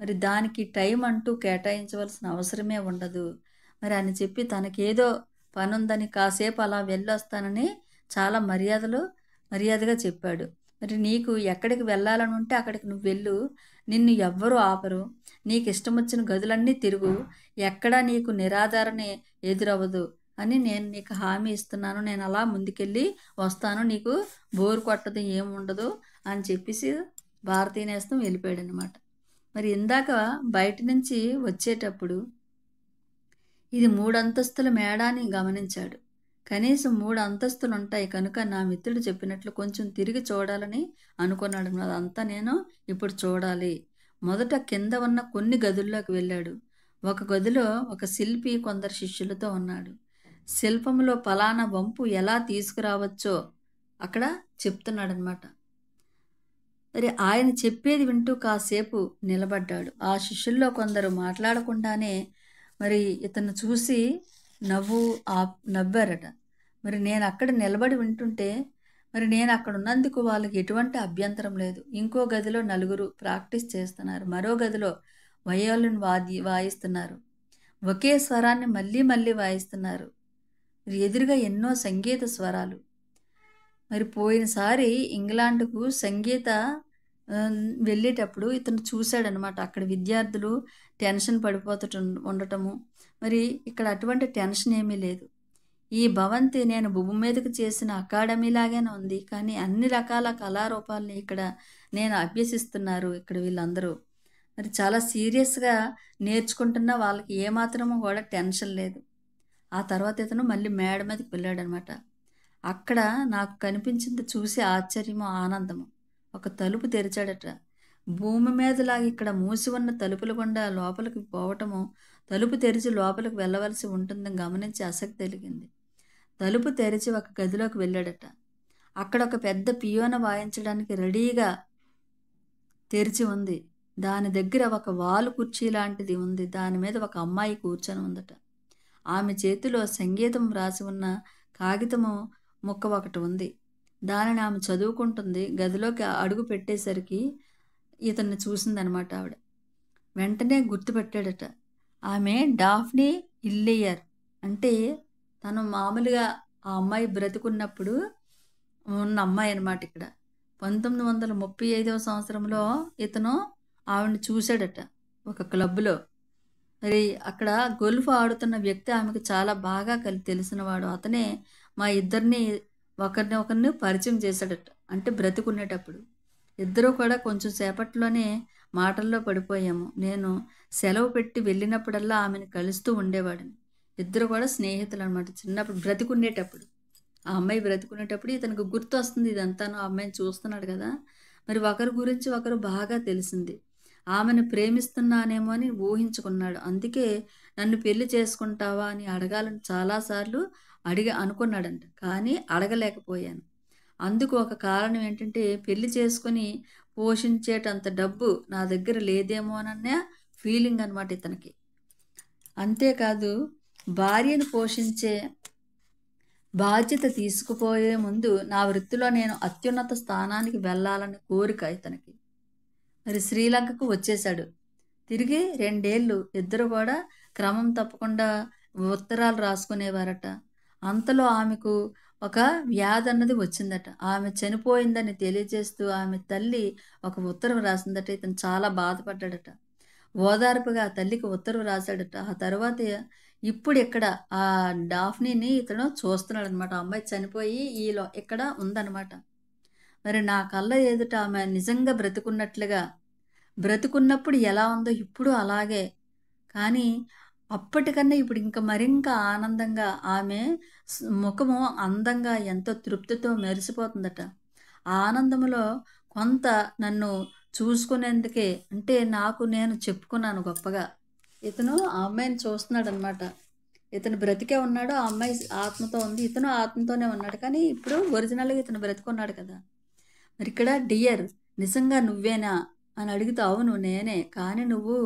మరి దానికి టైం అంటూ కేటాయించవలసిన అవసరమే ఉండదు. మరి అని చెప్పి తనకేదో పనుందని కాసేపు అలా వెళ్ళొస్తానని చాలా మర్యాదగా చెప్పాడు. మరి నీకు ఎక్కడికి వెళ్ళాలని ఉంటే అక్కడికి నువ్వు వెళ్ళు. నిన్ను ఎవ్వరూ ఆపరు. నీకిష్టమొచ్చిన గదులన్నీ తిరుగు. ఎక్కడా నీకు నిరాదరణ ఎదురవ్వదు అని నేను నీకు హామీ ఇస్తున్నాను. నేను అలా ముందుకెళ్ళి వస్తాను. నీకు బోర్ కొట్టదు, ఏముండదు అని చెప్పేసి భారతీ నేస్తం వెళ్ళిపోయాడనమాట. మరి ఇందాక బయట నుంచి వచ్చేటప్పుడు ఇది 3 అంతస్తుల మేడ అని గమనించాడు. కనీసం 3 అంతస్తులుంటాయి కనుక నా మిత్రుడు చెప్పినట్లు కొంచెం తిరిగి చూడాలని అనుకున్నాడు. అదంతా నేను ఇప్పుడు చూడాలి. మొదట కింద ఉన్న కొన్ని గదుల్లోకి వెళ్ళాడు. ఒక గదిలో ఒక శిల్పి కొందరు శిష్యులతో ఉన్నాడు. శిల్పంలో పలానా వంపు ఎలా తీసుకురావచ్చో అక్కడ చెప్తున్నాడనమాట. మరి ఆయన చెప్పేది వింటూ కాసేపు నిలబడ్డాడు. ఆ శిష్యుల్లో కొందరు మాట్లాడకుండానే మరి ఇతను చూసి నవ్వారట. మరి నేను అక్కడ నిలబడి వింటుంటే మరి నేను అక్కడ ఉన్నందుకు వాళ్ళకి ఎటువంటి అభ్యంతరం లేదు. ఇంకో గదిలో నలుగురు ప్రాక్టీస్ చేస్తున్నారు. మరో గదిలో వయోలిన్ వాయిస్తున్నారు. ఒకే స్వరాన్ని మళ్ళీ మళ్ళీ వాయిస్తున్నారు. మరి ఎదురుగా ఎన్నో సంగీత స్వరాలు. మరి పోయినసారి ఇంగ్లాండ్కు సంగీత వెళ్ళేటప్పుడు ఇతను చూశాడనమాట. అక్కడ విద్యార్థులు టెన్షన్ ఉండటము. మరి ఇక్కడ అటువంటి టెన్షన్ ఏమీ లేదు. ఈ భవంతి నేను భూమి మీదకు చేసిన అకాడమీ లాగానే ఉంది. కానీ అన్ని రకాల కళారూపాలని ఇక్కడ నేను అభ్యసిస్తున్నారు ఇక్కడ వీళ్ళందరూ. మరి చాలా సీరియస్గా నేర్చుకుంటున్న వాళ్ళకి ఏమాత్రము కూడా టెన్షన్ లేదు. ఆ తర్వాత ఇతను మళ్ళీ మేడ మీదకి వెళ్ళాడనమాట. అక్కడ నాకు కనిపించింది చూసి ఆశ్చర్యము, ఆనందము. ఒక తలుపు తెరిచాడట. భూమి మీదలాగా ఇక్కడ మూసి ఉన్న తలుపుల గుండా లోపలికి పోవటము, తలుపు తెరిచి లోపలికి వెళ్ళవలసి ఉంటుందని గమనించి ఆసక్తి కలిగింది. తలుపు తెరిచి ఒక గదిలోకి వెళ్ళాడట. అక్కడ ఒక పెద్ద పియోన వాయించడానికి రెడీగా తెరిచి ఉంది. దాని దగ్గర ఒక వాలు కుర్చీ లాంటిది ఉంది. దాని మీద ఒక అమ్మాయి కూర్చొని ఉందట. ఆమె చేతిలో సంగీతం వ్రాసి ఉన్న కాగితము ముక్క ఒకటి ఉంది. దానిని ఆమె చదువుకుంటుంది. గదిలోకి అడుగు పెట్టేసరికి ఇతన్ని చూసిందనమాట ఆవిడ. వెంటనే గుర్తుపెట్టాడట. ఆమె డాఫ్నీ ఇల్లియర్. అంటే తను మామూలుగా ఆ అమ్మాయి బ్రతుకున్నప్పుడు ఉన్న అమ్మాయి అనమాట. ఇక్కడ 1935వ సంవత్సరంలో ఇతను ఆవిడని చూశాడట ఒక క్లబ్లో. మరి అక్కడ గోల్ఫ్ ఆడుతున్న వ్యక్తి ఆమెకు చాలా బాగా తెలిసినవాడు. అతనే మా ఇద్దరిని ఒకరిని పరిచయం చేశాడట. అంటే బ్రతుకునేటప్పుడు ఇద్దరూ కూడా కొంచెం సేపట్లోనే మాటల్లో పడిపోయాము. నేను సెలవు పెట్టి వెళ్ళినప్పుడల్లా ఆమెను కలుస్తూ ఉండేవాడిని. ఇద్దరు కూడా స్నేహితులు అనమాట. చిన్నప్పుడు బ్రతుకునేటప్పుడు, ఆ అమ్మాయి బ్రతుకునేటప్పుడు ఇతనికి గుర్తు వస్తుంది ఇదంతాను. ఆ అమ్మాయిని చూస్తున్నాడు కదా. మరి ఒకరి గురించి ఒకరు బాగా తెలిసింది. ఆమెను ప్రేమిస్తున్నానేమో అని ఊహించుకున్నాడు. అందుకే నన్ను పెళ్లి చేసుకుంటావా అని అడగాలని చాలాసార్లు అనుకున్నాడంట. కానీ అడగలేకపోయాను. అందుకు ఒక కారణం ఏంటంటే పెళ్లి చేసుకొని పోషించేటంత డబ్బు నా దగ్గర లేదేమోనన్న ఫీలింగ్ అనమాట ఇతనికి. అంతేకాదు భార్యను పోషించే బాధ్యత తీసుకుపోయే ముందు నా వృత్తిలో నేను అత్యున్నత స్థానానికి వెళ్ళాలని కోరిక ఇతనికి. మరి శ్రీలంకకు వచ్చేశాడు. తిరిగి 2 ఏళ్ళు ఇద్దరు కూడా క్రమం తప్పకుండా ఉత్తరాలు రాసుకునేవారట. అంతలో ఆమెకు ఒక వ్యాధి అన్నది వచ్చిందట. ఆమె చనిపోయిందని తెలియజేస్తూ ఆమె తల్లి ఒక ఉత్తరం రాసిందట. ఇతను చాలా బాధపడ్డాడట. ఓదార్పుగా ఆ తల్లికి ఉత్తరం రాశాడట. ఆ తర్వాత ఇప్పుడు ఇక్కడ ఆ డాఫ్నీని ఇతను చూస్తున్నాడు అనమాట. అమ్మాయి చనిపోయి ఇక్కడ ఉందన్నమాట. మరి నా కళ్ళ ఎదుట ఆమె నిజంగా బ్రతుకున్నప్పుడు ఎలా ఉందో ఇప్పుడు అలాగే. కానీ అప్పటికన్నా ఇప్పుడు మరింక ఆనందంగా ఆమె ముఖము అందంగా ఎంతో తృప్తితో మెరిసిపోతుందట. ఆ ఆనందంలో కొంత నన్ను చూసుకునేందుకే అంటే నాకు నేను చెప్పుకున్నాను గొప్పగా. ఇతను ఆ అమ్మాయిని చూస్తున్నాడు అనమాట. ఇతను బ్రతికే ఉన్నాడు, ఆ అమ్మాయి ఆత్మతో ఉంది. ఇతను ఆత్మతోనే ఉన్నాడు. కానీ ఇప్పుడు ఒరిజినల్గా ఇతను బ్రతుకున్నాడు కదా. మరి ఇక్కడ డియర్ నిజంగా నువ్వేనా అని అడిగితే, అవును నేనే. కానీ నువ్వు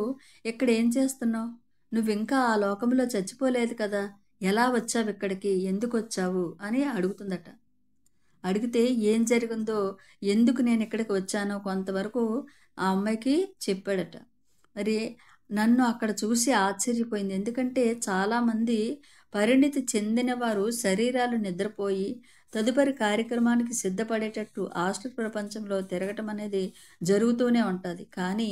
ఇక్కడ ఏం చేస్తున్నావు? నువ్వింకా ఆ లోకంలో చచ్చిపోలేదు కదా! ఎలా వచ్చావిక్కడికి? ఎందుకొచ్చావు? అని అడుగుతుందట. అడిగితే ఏం జరిగిందో, ఎందుకు నేనిక్కడికి వచ్చానో కొంతవరకు ఆ అమ్మాయికి చెప్పాడట. మరి నన్ను అక్కడ చూసి ఆశ్చర్యపోయింది. ఎందుకంటే చాలామంది పరిణితి చెందిన వారు శరీరాలు నిద్రపోయి తదుపరి కార్యక్రమానికి సిద్ధపడేటట్టు హాస్టల్ ప్రపంచంలో తిరగటం అనేది జరుగుతూనే ఉంటది. కానీ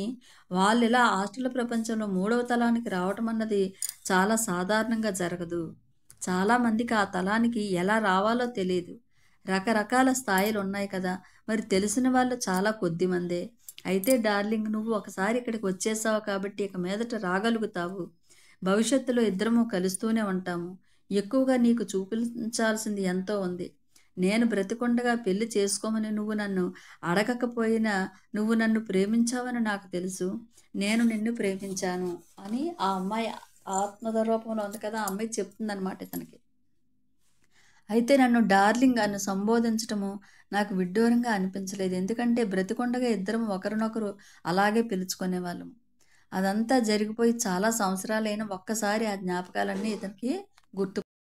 వాళ్ళిలా హాస్టల్ ప్రపంచంలో మూడవ తలానికి రావటం అన్నది చాలా సాధారణంగా జరగదు. చాలామందికి ఆ తలానికి ఎలా రావాలో తెలీదు. రకరకాల స్థాయిలున్నాయి కదా! మరి తెలిసిన వాళ్ళు చాలా కొద్దిమందే. అయితే డార్లింగ్ నువ్వు ఒకసారి ఇక్కడికి వచ్చేసావు కాబట్టి ఇక మీదట రాగలుగుతావు. భవిష్యత్తులో ఇద్దరము కలుస్తూనే ఉంటాము. ఎక్కువగా నీకు చూపించాల్సింది ఎంతో ఉంది. నేను బ్రతికుండగా పెళ్లి చేసుకోమని నువ్వు నన్ను అడగకపోయినా నువ్వు నన్ను ప్రేమించావని నాకు తెలుసు. నేను నిన్ను ప్రేమించాను అని ఆ అమ్మాయి ఆత్మద రూపంలో ఉంది కదా! ఆ అమ్మాయి చెప్తుందనమాట ఇతనికి. అయితే నన్ను డార్లింగ్ అని సంబోధించటము నాకు విడ్డూరంగా అనిపించలేదు. ఎందుకంటే బ్రతికుండగా ఇద్దరం ఒకరినొకరు అలాగే పిలుచుకునేవాళ్ళము. అదంతా జరిగిపోయి చాలా సంవత్సరాలైనా ఒక్కసారి ఆ జ్ఞాపకాలన్నీ ఇతనికి గుర్తు